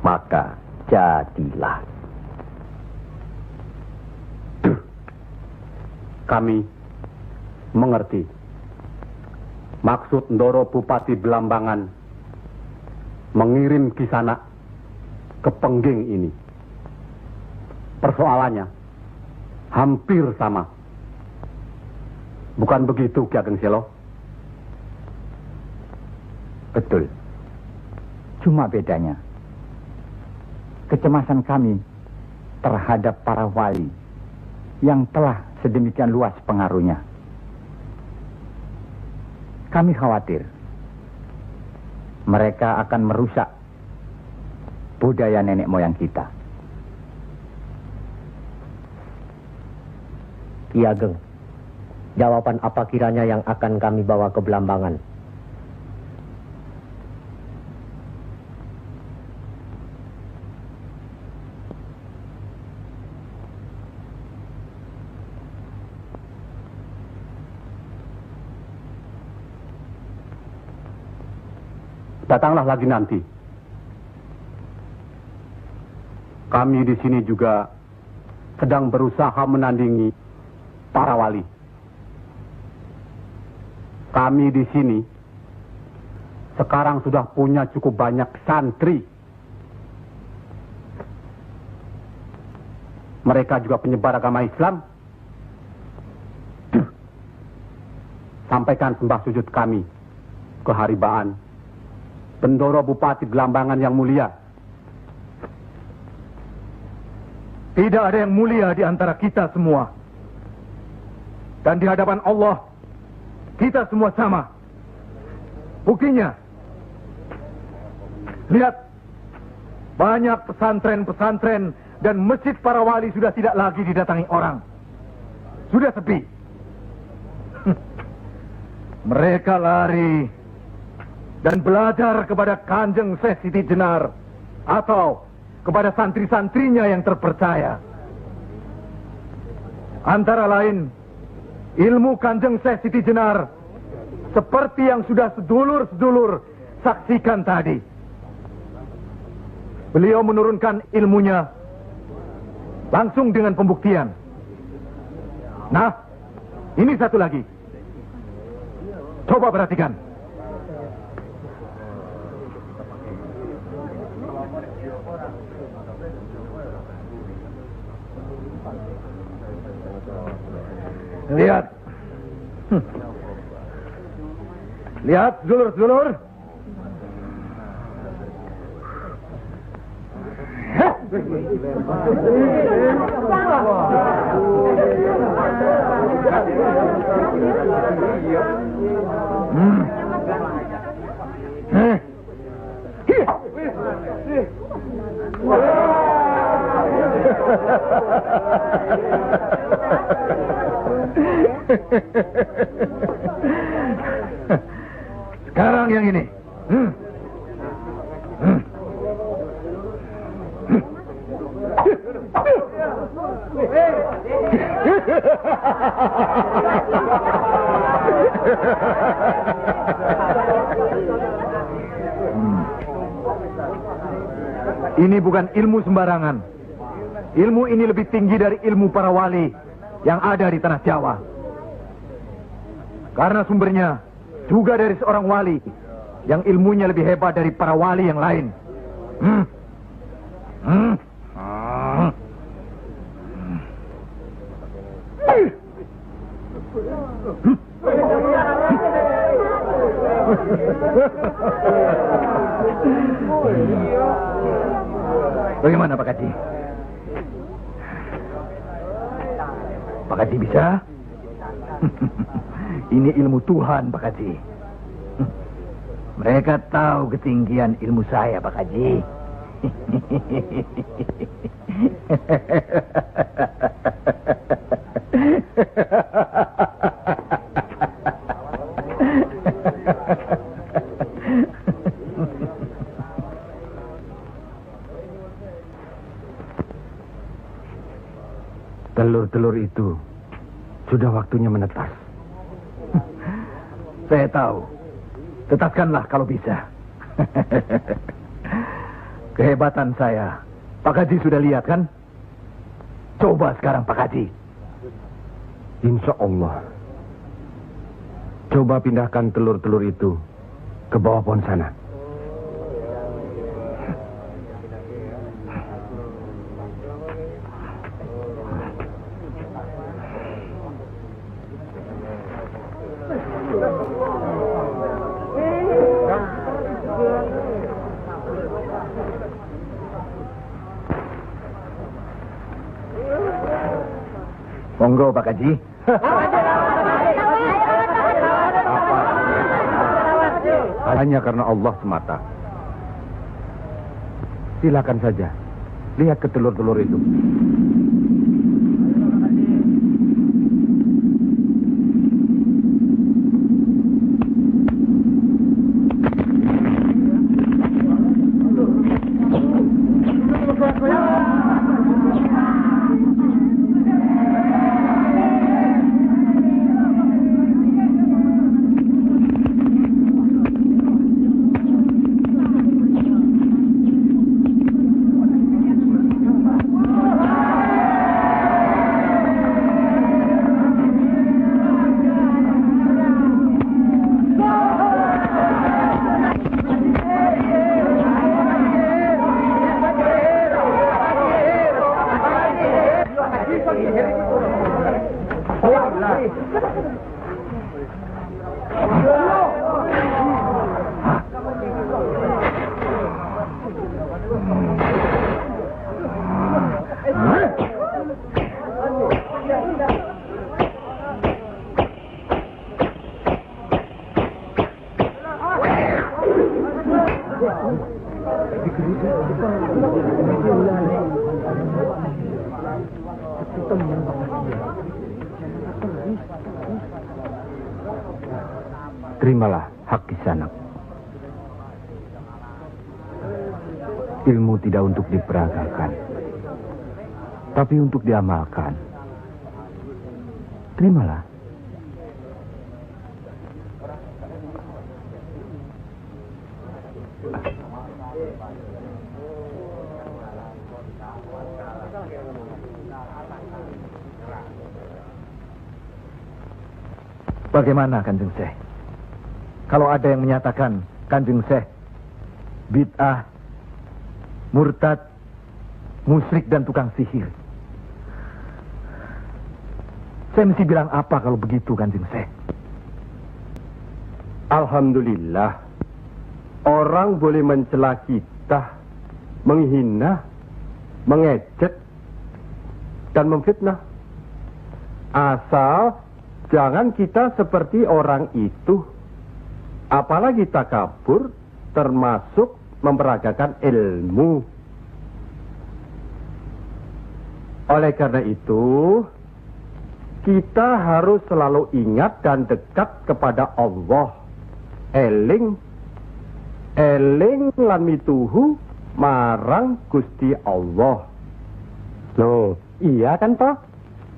maka jadilah. Kami mengerti maksud Ndoro Bupati Belambangan mengirim Kisanak ke Pengging ini. Persoalannya hampir sama. Bukan begitu, Ki Ageng Selo? Betul. Cuma bedanya, kecemasan kami terhadap para wali yang telah sedemikian luas pengaruhnya. Kami khawatir mereka akan merusak budaya nenek moyang kita. Ki Ageng, jawaban apa kiranya yang akan kami bawa ke Belambangan? Datanglah lagi nanti. Kami di sini juga sedang berusaha menandingi para wali. Kami di sini sekarang sudah punya cukup banyak santri. Mereka juga penyebar agama Islam. Sampaikan sembah sujud kami ke haribaan Bendoro Bupati Belambangan yang mulia. Tidak ada yang mulia di antara kita semua. Dan di hadapan Allah, kita semua sama. Buktinya, lihat, banyak pesantren-pesantren dan masjid para wali sudah tidak lagi didatangi orang. Sudah sepi. Mereka lari dan belajar kepada Kanjeng Syekh Siti Jenar atau kepada santri-santrinya yang terpercaya. Antara lain, ilmu Kanjeng Syekh Siti Jenar seperti yang sudah sedulur-sedulur saksikan tadi. Beliau menurunkan ilmunya langsung dengan pembuktian. Nah, ini satu lagi. Coba perhatikan. Lihat. Lihat, sedulur-sedulur. Sekarang yang ini. Ini bukan ilmu sembarangan. Ilmu ini lebih tinggi dari ilmu para wali yang ada di tanah Jawa. Karena sumbernya juga dari seorang wali yang ilmunya lebih hebat dari para wali yang lain. Bagaimana Pak Haji? Pak Haji bisa? Ini ilmu Tuhan, Pak Haji. Mereka tahu ketinggian ilmu saya, Pak Haji. Telur-telur itu sudah waktunya menetas. Saya tahu. Tetaskanlah kalau bisa. Kehebatan saya, Pak Haji sudah lihat kan? Coba sekarang Pak Haji. Insya Allah. Coba pindahkan telur-telur itu ke bawah pohon sana. Monggo Pak Haji. Hanya karena Allah semata. Silakan saja. Lihat ke telur-telur itu. Terimalah hak Kisanak. Ilmu tidak untuk diperagakan, tapi untuk diamalkan. Terimalah. Bagaimana Kanjeng Syekh? Kalau ada yang menyatakan Kanjeng Syekh bid'ah, murtad, musyrik dan tukang sihir, saya mesti bilang apa kalau begitu Kanjeng Syekh? Alhamdulillah, orang boleh mencela kita, menghina, mengejek, dan memfitnah. Asal jangan kita seperti orang itu. Apalagi takabur, termasuk memperagakan ilmu. Oleh karena itu, kita harus selalu ingat dan dekat kepada Allah. Eling lan mituhu marang Gusti Allah. Loh, iya kan toh?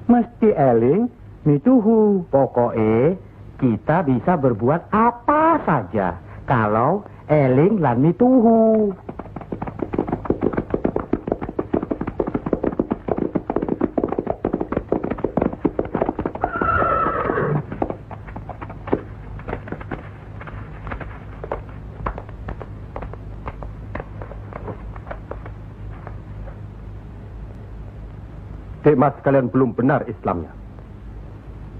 Mesti eling mituhu. Pokoknya kita bisa berbuat apa saja kalau eling lan mituhu. Dek Mas, kalian belum benar Islamnya.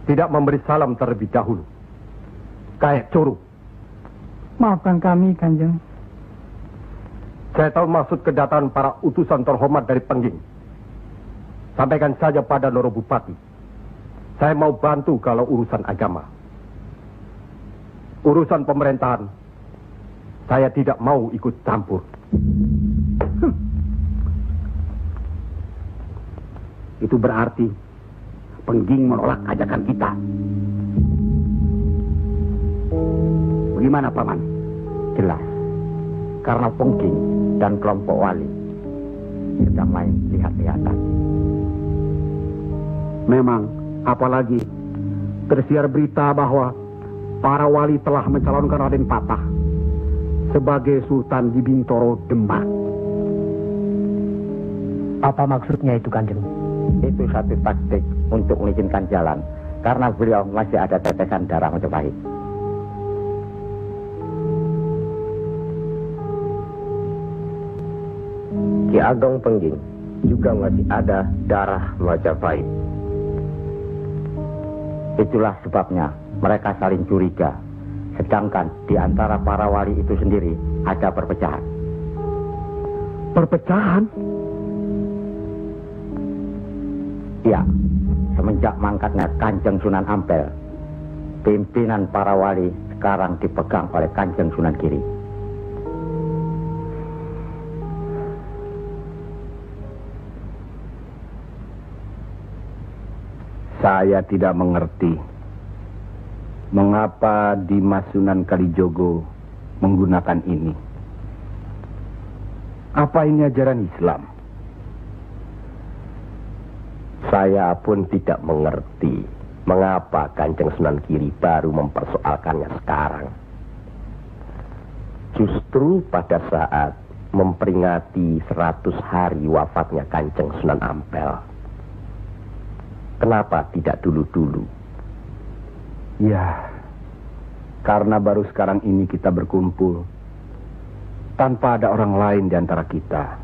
Tidak memberi salam terlebih dahulu. Kayak curu. Maafkan kami, Kanjeng. Saya tahu maksud kedatangan para utusan terhormat dari Pengging. Sampaikan saja pada Loro Bupati. Saya mau bantu kalau urusan agama. Urusan pemerintahan, saya tidak mau ikut campur. Itu berarti Pengging menolak ajakan kita. Bagaimana, Paman? Jelas, karena Pengging dan kelompok wali sedang main lihat-lihatan. Memang, apalagi tersiar berita bahwa para wali telah mencalonkan Raden Fatah sebagai Sultan di Bintoro, Demak. Apa maksudnya itu, Kanjeng? Itu satu taktik untuk melicinkan jalan, karena beliau masih ada tetesan darah Majapahit. Ki Ageng Pengging juga masih ada darah Majapahit. Itulah sebabnya mereka saling curiga, sedangkan di antara para wali itu sendiri ada perpecahan. Perpecahan? Ya, semenjak mangkatnya Kanjeng Sunan Ampel, pimpinan para wali sekarang dipegang oleh Kanjeng Sunan Giri. Saya tidak mengerti mengapa Dimas Sunan Kalijogo menggunakan ini. Apa ini ajaran Islam? Saya pun tidak mengerti mengapa Kanjeng Sunan Giri baru mempersoalkannya sekarang. Justru pada saat memperingati 100 hari wafatnya Kanjeng Sunan Ampel. Kenapa tidak dulu-dulu? Ya, karena baru sekarang ini kita berkumpul tanpa ada orang lain di antara kita.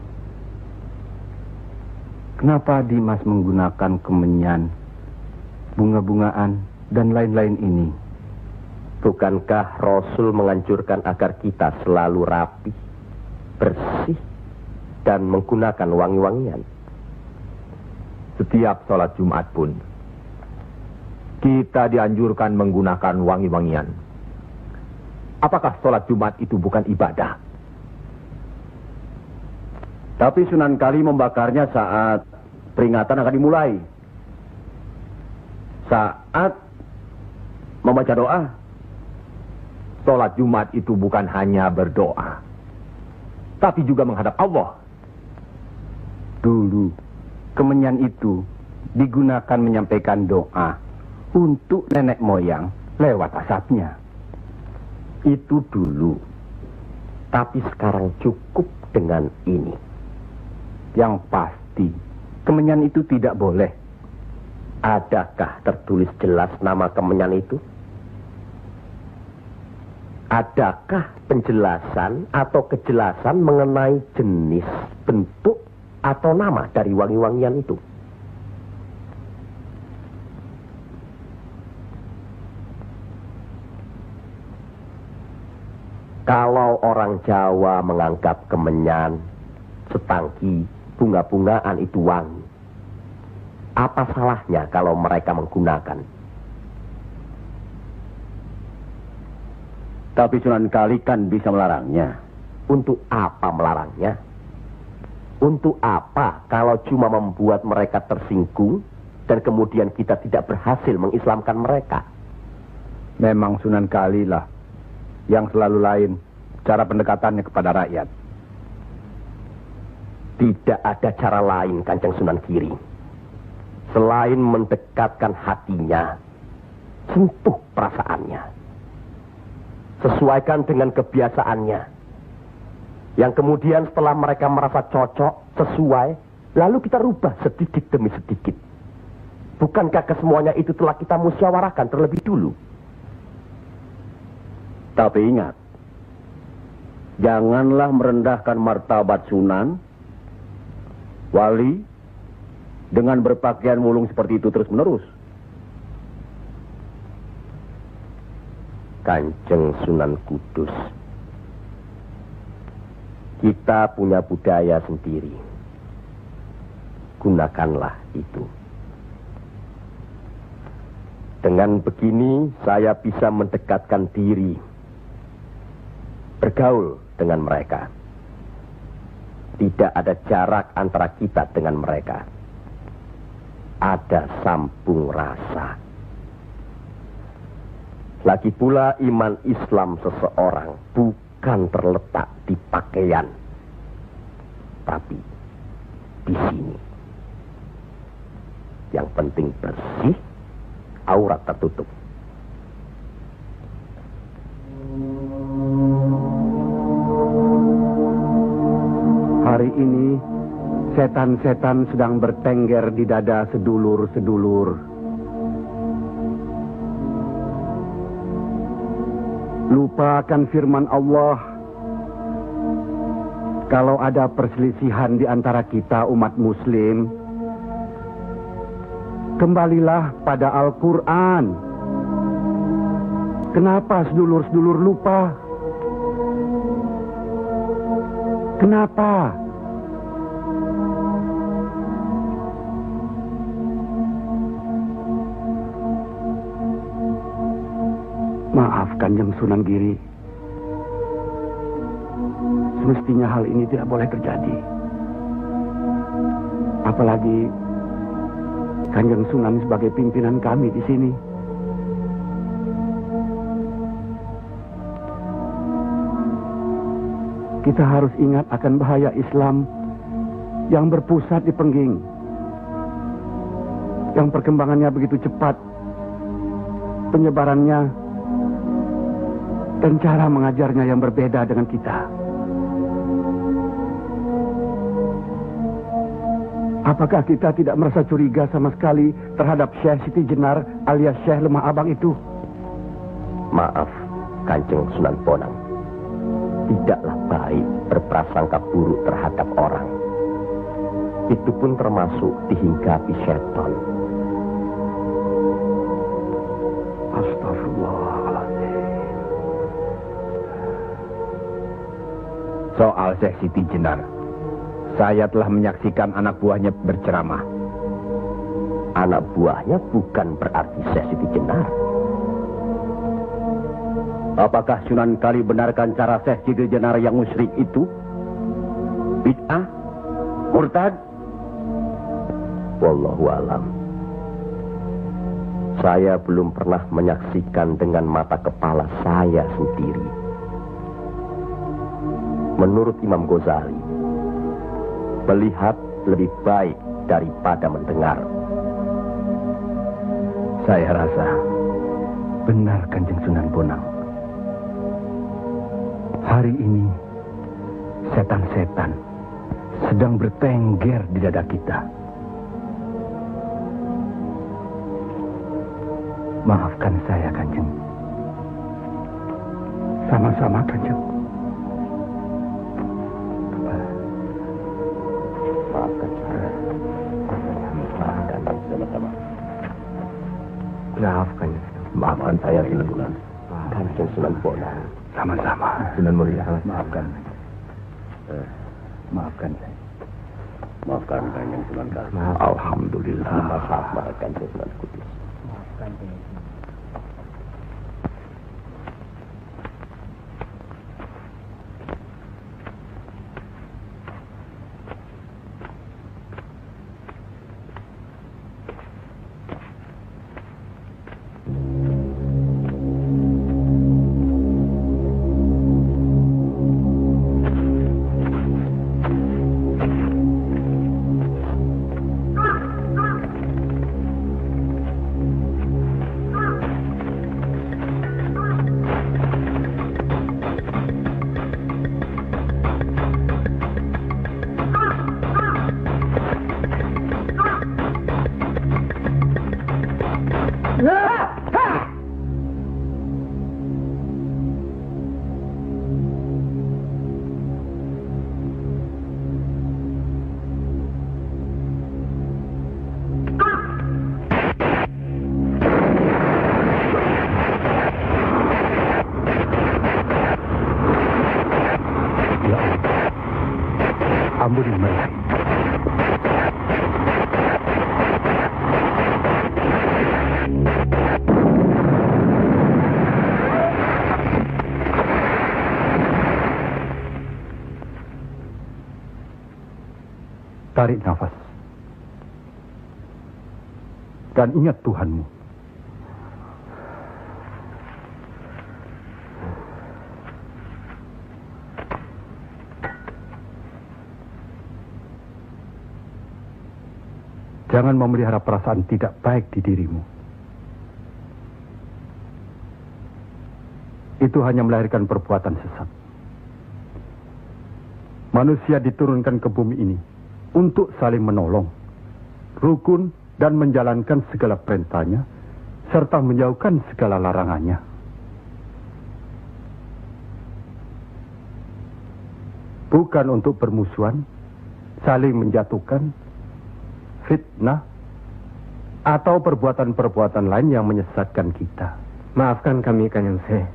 Kenapa Dimas menggunakan kemenyan, bunga-bungaan, dan lain-lain ini? Bukankah Rasul menganjurkan agar kita selalu rapi, bersih, dan menggunakan wangi-wangian? Setiap sholat Jumat pun kita dianjurkan menggunakan wangi-wangian. Apakah sholat Jumat itu bukan ibadah? Tapi Sunan Kali membakarnya saat peringatan akan dimulai. Saat membaca doa. Sholat Jumat itu bukan hanya berdoa, tapi juga menghadap Allah. Dulu, kemenyan itu digunakan menyampaikan doa untuk nenek moyang lewat asapnya. Itu dulu. Tapi sekarang cukup dengan ini. Yang pasti, kemenyan itu tidak boleh. Adakah tertulis jelas nama kemenyan itu? Adakah penjelasan atau kejelasan mengenai jenis, bentuk, atau nama dari wangi-wangian itu? Kalau orang Jawa menganggap kemenyan, setangki, bunga-bungaan itu wangi, apa salahnya kalau mereka menggunakan? Tapi Sunan Kali kan bisa melarangnya. Untuk apa melarangnya? Untuk apa kalau cuma membuat mereka tersinggung dan kemudian kita tidak berhasil mengislamkan mereka? Memang Sunan Kali lah yang selalu lain cara pendekatannya kepada rakyat. Tidak ada cara lain, Kanjeng Sunan Giri, selain mendekatkan hatinya, sentuh perasaannya, sesuaikan dengan kebiasaannya, yang kemudian setelah mereka merasa cocok, sesuai, lalu kita rubah sedikit demi sedikit. Bukankah kesemuanya itu telah kita musyawarahkan terlebih dulu? Tapi ingat, janganlah merendahkan martabat Sunan, wali, dengan berpakaian mulung seperti itu terus-menerus. Kanjeng Sunan Kudus, kita punya budaya sendiri. Gunakanlah itu. Dengan begini saya bisa mendekatkan diri, bergaul dengan mereka. Tidak ada jarak antara kita dengan mereka. Ada sambung rasa. Lagi pula iman Islam seseorang bukan terletak di pakaian, tapi di sini. Yang penting bersih, aurat tertutup. Hari ini, setan-setan sedang bertengger di dada sedulur-sedulur. Lupakan firman Allah. Kalau ada perselisihan di antara kita umat muslim, kembalilah pada Al-Quran. Kenapa sedulur-sedulur lupa? Kenapa? Maaf Kanjeng Sunan Giri. Semestinya hal ini tidak boleh terjadi. Apalagi Kanjeng Sunan sebagai pimpinan kami di sini. Kita harus ingat akan bahaya Islam yang berpusat di Pengging, yang perkembangannya begitu cepat, penyebarannya dan cara mengajarnya yang berbeda dengan kita. Apakah kita tidak merasa curiga sama sekali terhadap Syekh Siti Jenar alias Syekh Lemah Abang itu? Maaf, Kanjeng Sunan Bonang. Tidaklah baik berprasangka buruk terhadap orang. Itu pun termasuk dihinggapi setan. Astagfirullahaladzim. Soal Syekh Siti Jenar, saya telah menyaksikan anak buahnya berceramah. Anak buahnya bukan berarti Syekh Siti Jenar. Apakah Sunan Kali benarkan cara Syekh Siti Jenar yang musyrik itu? Bid'ah? Murtad? Wallahu alam. Saya belum pernah menyaksikan dengan mata kepala saya sendiri. Menurut Imam Ghazali, melihat lebih baik daripada mendengar. Saya rasa benar Kanjeng Sunan Bonang. Hari ini setan-setan sedang bertengger di dada kita. Maafkan saya, Kanjeng. Sama-sama, Kanjeng. Maafkan saya. Maafkan sama-sama. Maafkan. Maafkan saya, Sunan. Kanjeng Sunan Bonang. Sama-sama. Sunan Muria. Maafkan. Maafkan saya. Maafkan Kanjeng Sunan Kali. Alhamdulillah. Maafkan Kanjeng Sunan Kudus. Maafkan saya. Ampuni mereka. Tarik nafas. Dan ingat Tuhanmu. Jangan memelihara perasaan tidak baik di dirimu. Itu hanya melahirkan perbuatan sesat. Manusia diturunkan ke bumi ini untuk saling menolong, rukun, dan menjalankan segala perintahnya, serta menjauhkan segala larangannya. Bukan untuk bermusuhan, saling menjatuhkan, fitnah, atau perbuatan-perbuatan lain yang menyesatkan kita. Maafkan kami, Kanjeng Syekh.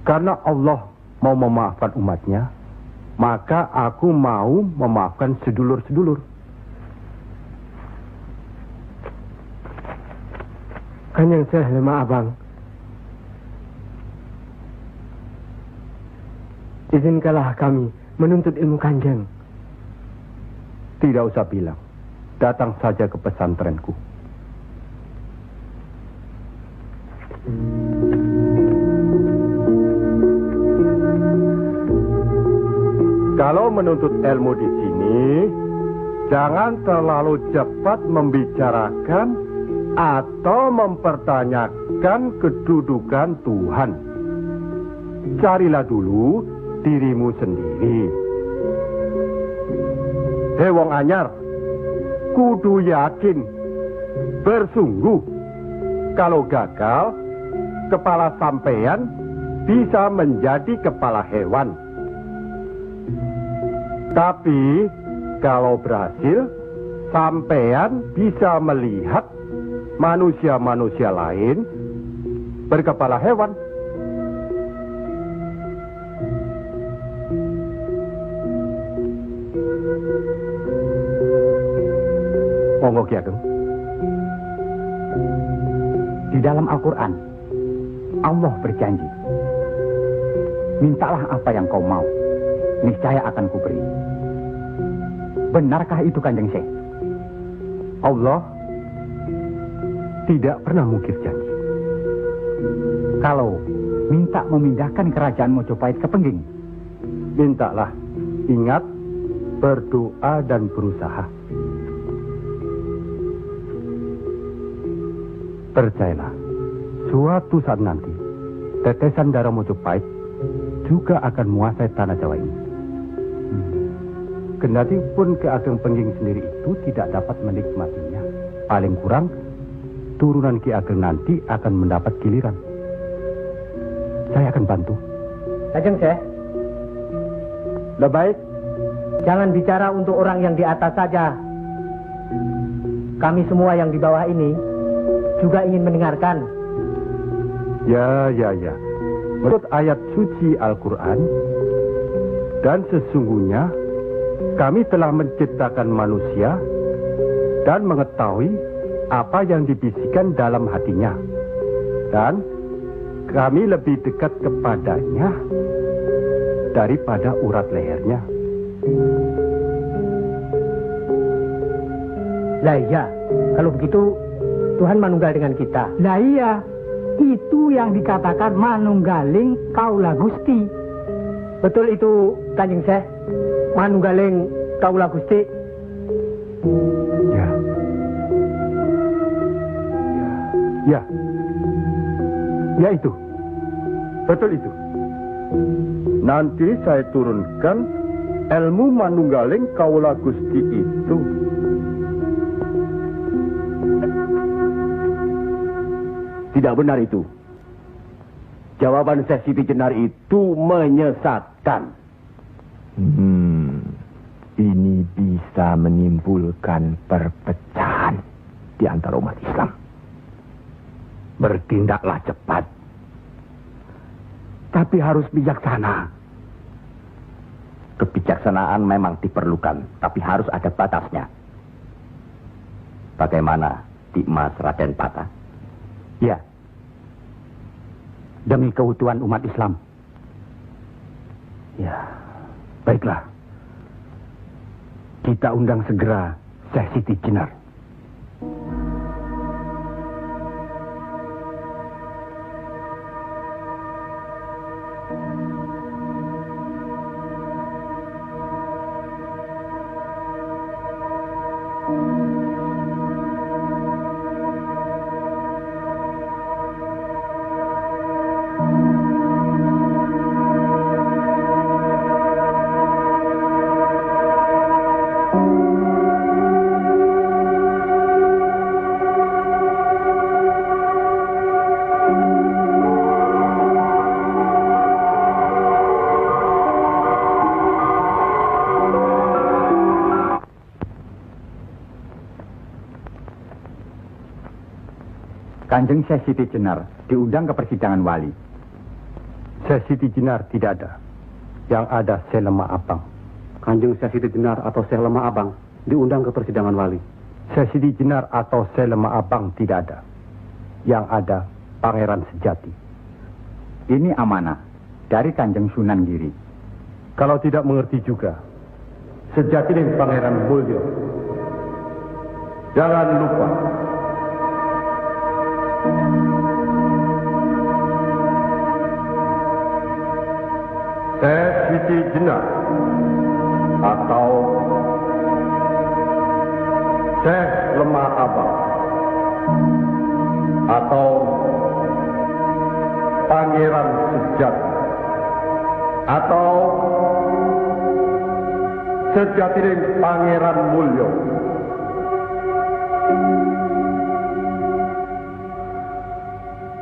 Karena Allah mau memaafkan umatnya, maka aku mau memaafkan sedulur-sedulur. Kanjeng Syekh lemah abang. Izinkanlah kami menuntut ilmu Kanjeng. Tidak usah bilang. Datang saja ke pesantrenku. Kalau menuntut ilmu di sini, jangan terlalu cepat membicarakan atau mempertanyakan kedudukan Tuhan. Carilah dulu dirimu sendiri. Hei wong anyar, kudu yakin, bersungguh. Kalau gagal, kepala sampean bisa menjadi kepala hewan. Tapi kalau berhasil, sampean bisa melihat manusia-manusia lain berkepala hewan. Monggo Ki Ageng. Di dalam Al-Quran, Allah berjanji, mintalah apa yang kau mau, niscaya akan kuberi. Benarkah itu Kanjeng Syekh? Allah tidak pernah mungkir janji. Kalau minta memindahkan kerajaan Mojopahit ke Pengging, Mintalah, ingat, berdoa dan berusaha. Percayalah, suatu saat nanti, tetesan darah Mojopahit juga akan menguasai tanah Jawa ini. Kendati pun Ki Ageng Pengging sendiri itu tidak dapat menikmatinya, paling kurang turunan Ki Ageng nanti akan mendapat giliran. Saya akan bantu. Kanjeng Syekh, Lebih baik, jangan bicara untuk orang yang di atas saja. Kami semua yang di bawah ini juga ingin mendengarkan. ya. Menurut ayat suci Al-Quran, dan sesungguhnya kami telah menciptakan manusia dan mengetahui apa yang dibisikkan dalam hatinya. Dan kami lebih dekat kepadanya daripada urat lehernya. Lah iya, kalau begitu Tuhan manunggal dengan kita. Lah iya, itu yang dikatakan manunggaling kaula Gusti. Betul itu, Kanjeng Syekh. Manunggaling kaula Gusti. Ya itu. Betul itu. Nanti saya turunkan ilmu manunggaling kaula Gusti itu. Tidak benar itu. Jawaban Syekh Siti Jenar itu menyesatkan. Ini bisa menimbulkan perpecahan di antara umat Islam. Bertindaklah cepat. Tapi harus bijaksana. Kebijaksanaan memang diperlukan, tapi harus ada batasnya. Bagaimana, Dimas Raden Patah? ya, demi keutuhan umat Islam. Ya, baiklah. Kita undang segera Syekh Siti Jenar. Kanjeng Syekh Siti Jenar diundang ke persidangan wali. Syekh Siti Jenar tidak ada. Yang ada Syekh Lemah Abang. Kanjeng Syekh Siti Jenar atau Syekh Lemah Abang diundang ke persidangan wali. Syekh Siti Jenar atau Syekh Lemah Abang tidak ada. Yang ada Pangeran Sejati. Ini amanah dari Kanjeng Sunan Giri. Kalau tidak mengerti juga, Sejati dan Pangeran Mulyo. Jangan lupa. Syekh Siti Jenar atau Syekh Lemah Abang atau Pangeran Sejati atau Sejati dan Pangeran Mulyo.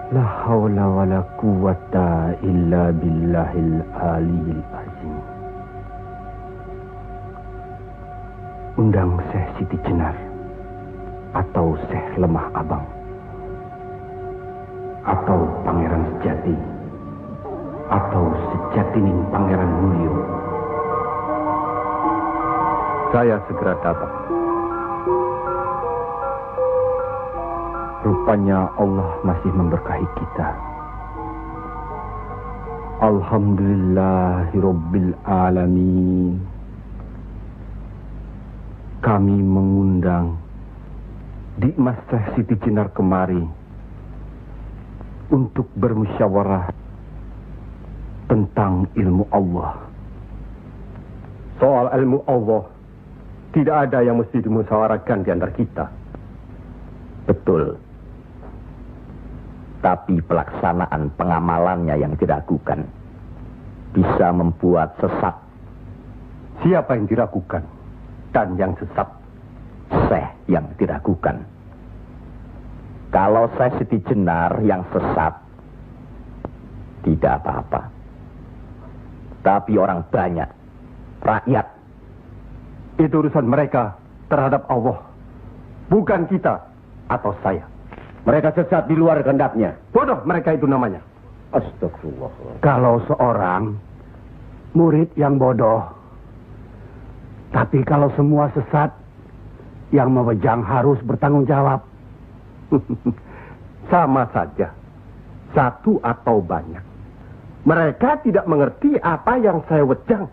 La haula wa la quwata illa billahil aliyil azim. Undang Syekh Siti Jenar atau Syekh Lemah Abang atau Pangeran Sejati atau Sejatining Pangeran Mulyo. Saya segera datang. Rupanya Allah masih memberkahi kita. Alhamdulillahirabbil alamin. Kami mengundang di Mas Siti Jenar kemari untuk bermusyawarah tentang ilmu Allah. Soal ilmu Allah, tidak ada yang mesti dimusyawarahkan di antara kita. Betul. Tapi pelaksanaan pengamalannya yang diragukan bisa membuat sesat. Siapa yang diragukan dan yang sesat? Syekh yang diragukan. Kalau Syekh Siti Jenar yang sesat, tidak apa-apa. Tapi orang banyak, rakyat, itu urusan mereka terhadap Allah, bukan kita atau saya. Mereka sesat di luar kehendaknya. Bodoh mereka itu namanya. Astagfirullah. Kalau seorang murid yang bodoh, tapi kalau semua sesat, yang memegang harus bertanggung jawab. Sama saja, satu atau banyak. Mereka tidak mengerti apa yang saya wejang.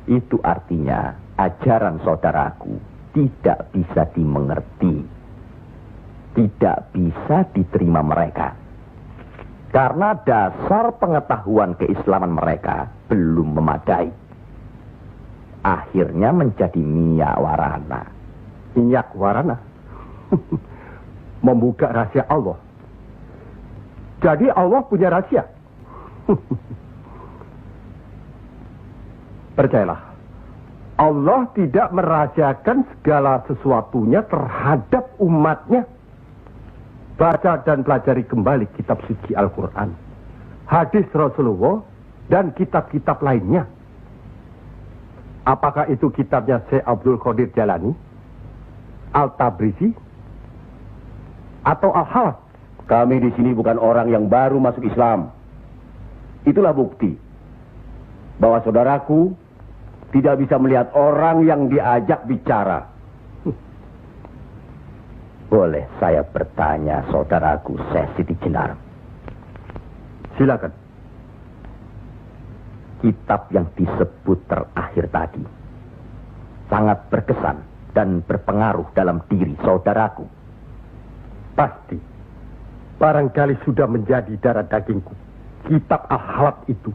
Itu artinya ajaran saudaraku tidak bisa dimengerti, tidak bisa diterima mereka. Karena dasar pengetahuan keislaman mereka belum memadai. Akhirnya menjadi minyak warana. Minyak warana? Membuka rahasia Allah. Jadi Allah punya rahasia. Percayalah, Allah tidak merahasiakan segala sesuatunya terhadap umatnya. Baca dan pelajari kembali kitab suci Al-Quran, hadis Rasulullah, dan kitab-kitab lainnya. Apakah itu kitabnya Syekh Abdul Qadir Jalani, Al-Tabrisi, atau Al-Hawaz? Kami di sini bukan orang yang baru masuk Islam. Itulah bukti bahwa saudaraku tidak bisa melihat orang yang diajak bicara. Boleh saya bertanya, saudaraku Syekh Siti Jenar? Silakan. Kitab yang disebut terakhir tadi sangat berkesan dan berpengaruh dalam diri saudaraku. Pasti. Barangkali sudah menjadi darah dagingku. Kitab Al-Halab itu.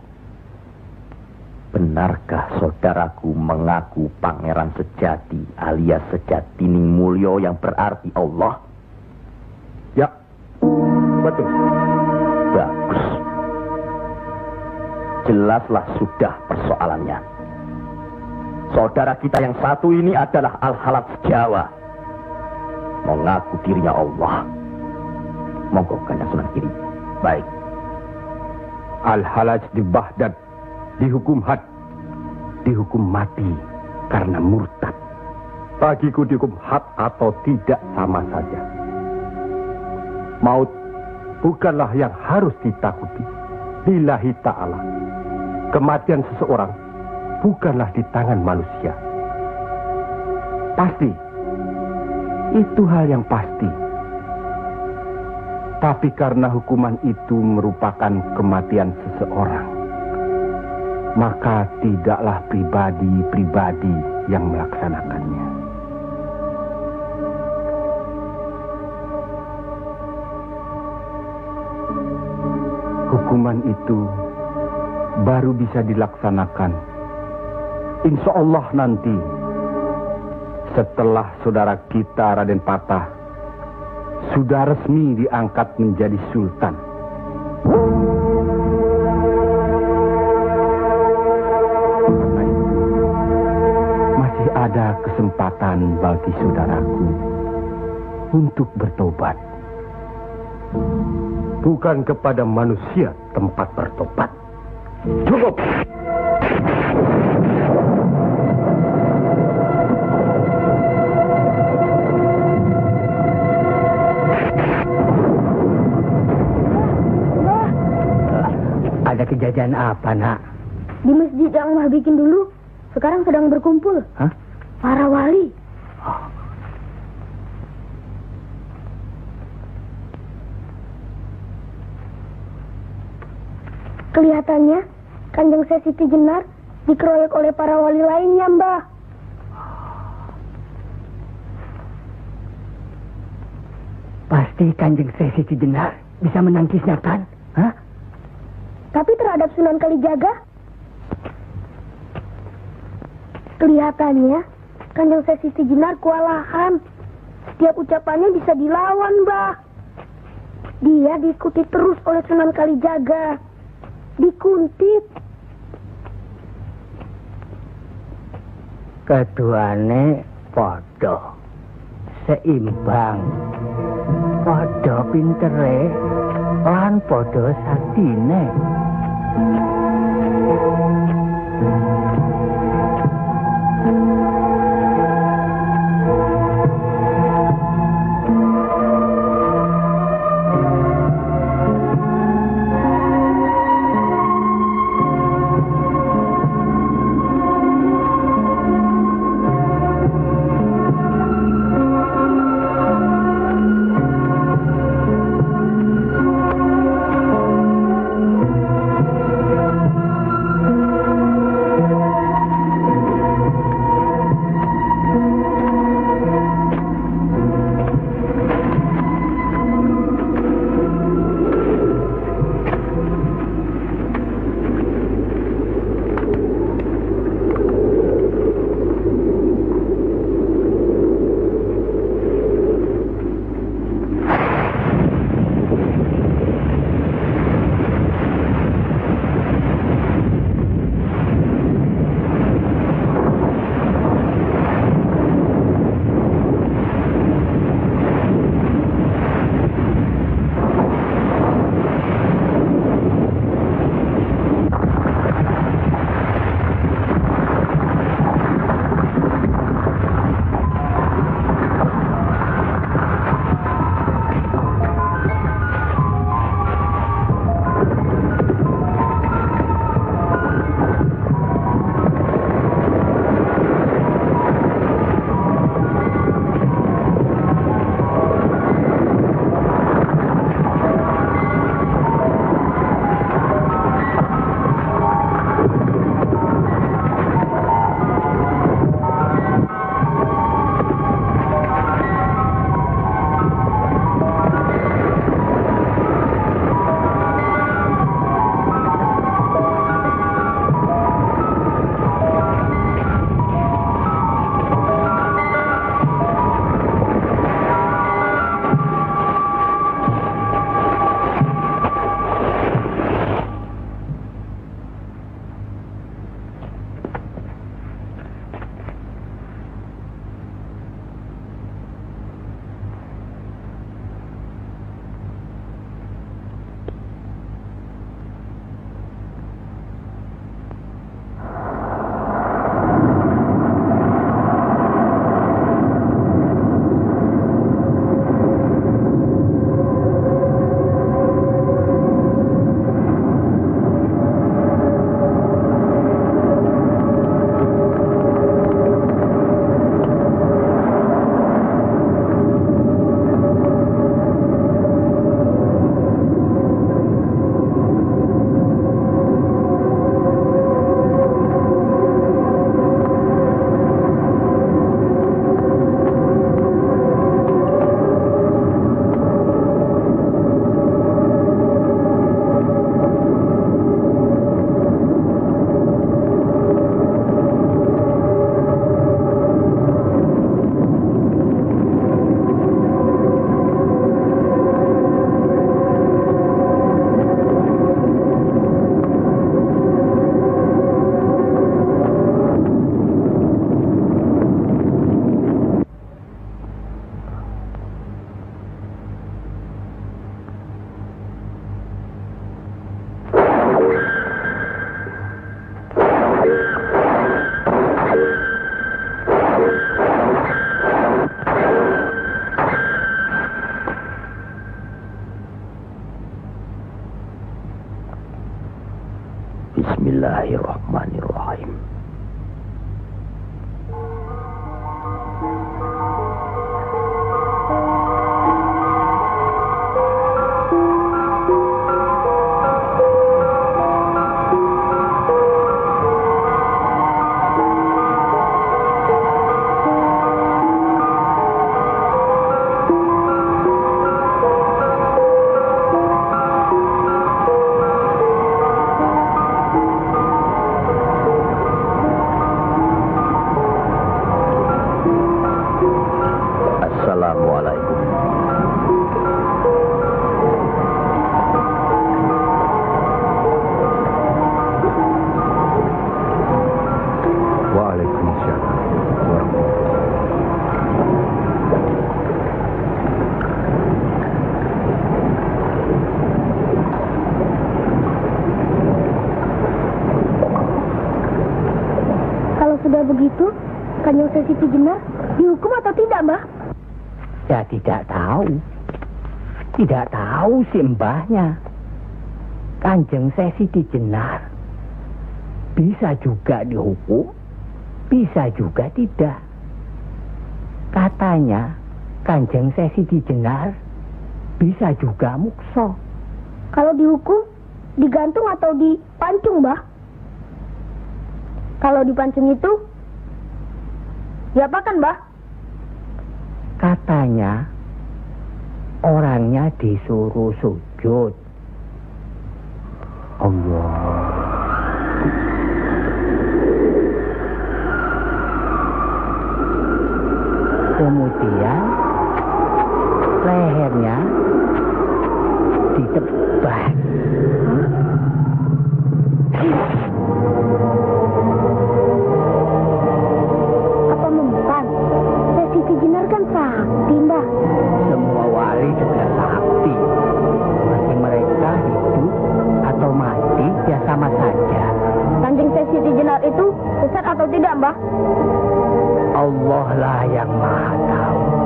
Benarkah saudaraku mengaku pangeran sejati alias Sejatining Mulyo yang berarti Allah? Ya, betul. Bagus. Jelaslah sudah persoalannya. Saudara kita yang satu ini adalah Al-Halab Jawa. Mengaku dirinya Allah. Monggo Kanjeng Sunan Giri. Baik. Al-Halaj di Baghdad dihukum had, dihukum mati karena murtad. Bagiku dihukum had atau tidak sama saja. Maut bukanlah yang harus ditakuti. Lillahi ta'ala. Kematian seseorang bukanlah di tangan manusia. Pasti. Itu hal yang pasti. Tapi karena hukuman itu merupakan kematian seseorang, maka tidaklah pribadi-pribadi yang melaksanakannya. Hukuman itu baru bisa dilaksanakan, insya Allah nanti, setelah saudara kita Raden Patah sudah resmi diangkat menjadi sultan. Karena itu, masih ada kesempatan bagi saudaraku untuk bertobat. Bukan kepada manusia tempat bertobat. Cukup! Ada kejadian apa, Nak? Di masjid yang Mbah bikin dulu, sekarang sedang berkumpul. Hah? Para wali. Kelihatannya, Kanjeng Syekh Siti Jenar dikeroyok oleh para wali lainnya, Mbah. Pasti Kanjeng Sesi Cijenar bisa menangkisnya kan? Hah? Tapi terhadap Sunan Kalijaga, kelihatannya Kanjeng Sesi Cijenar kewalahan. Setiap ucapannya bisa dilawan, Mbah. Dia diikuti terus oleh Sunan Kalijaga. Dikuntit. Keduane podo seimbang, podo pintere lan podo saktine. Bismillahirrahmanirrahim. sudah begitu, Kanjeng Siti Jenar dihukum atau tidak, Mbah? Ya tidak tahu. Tidak tahu si mbahnya. Kanjeng Siti Jenar bisa juga dihukum, bisa juga tidak. Katanya Kanjeng Siti Jenar bisa juga mukso. Kalau dihukum, digantung atau dipancung, Mbah? Kalau dipancung itu, diapakan, Mbah? Katanya orangnya disuruh sujud. Allah. Kemudian lehernya ditebas. Apa membukan? Siti Jenar kan sakti, Mbah. Semua wali juga sakti. Bagi mereka hidup atau mati ya sama saja. Kanjeng Siti Jenar itu sesat atau tidak, Mbah? Allah lah yang maha tahu.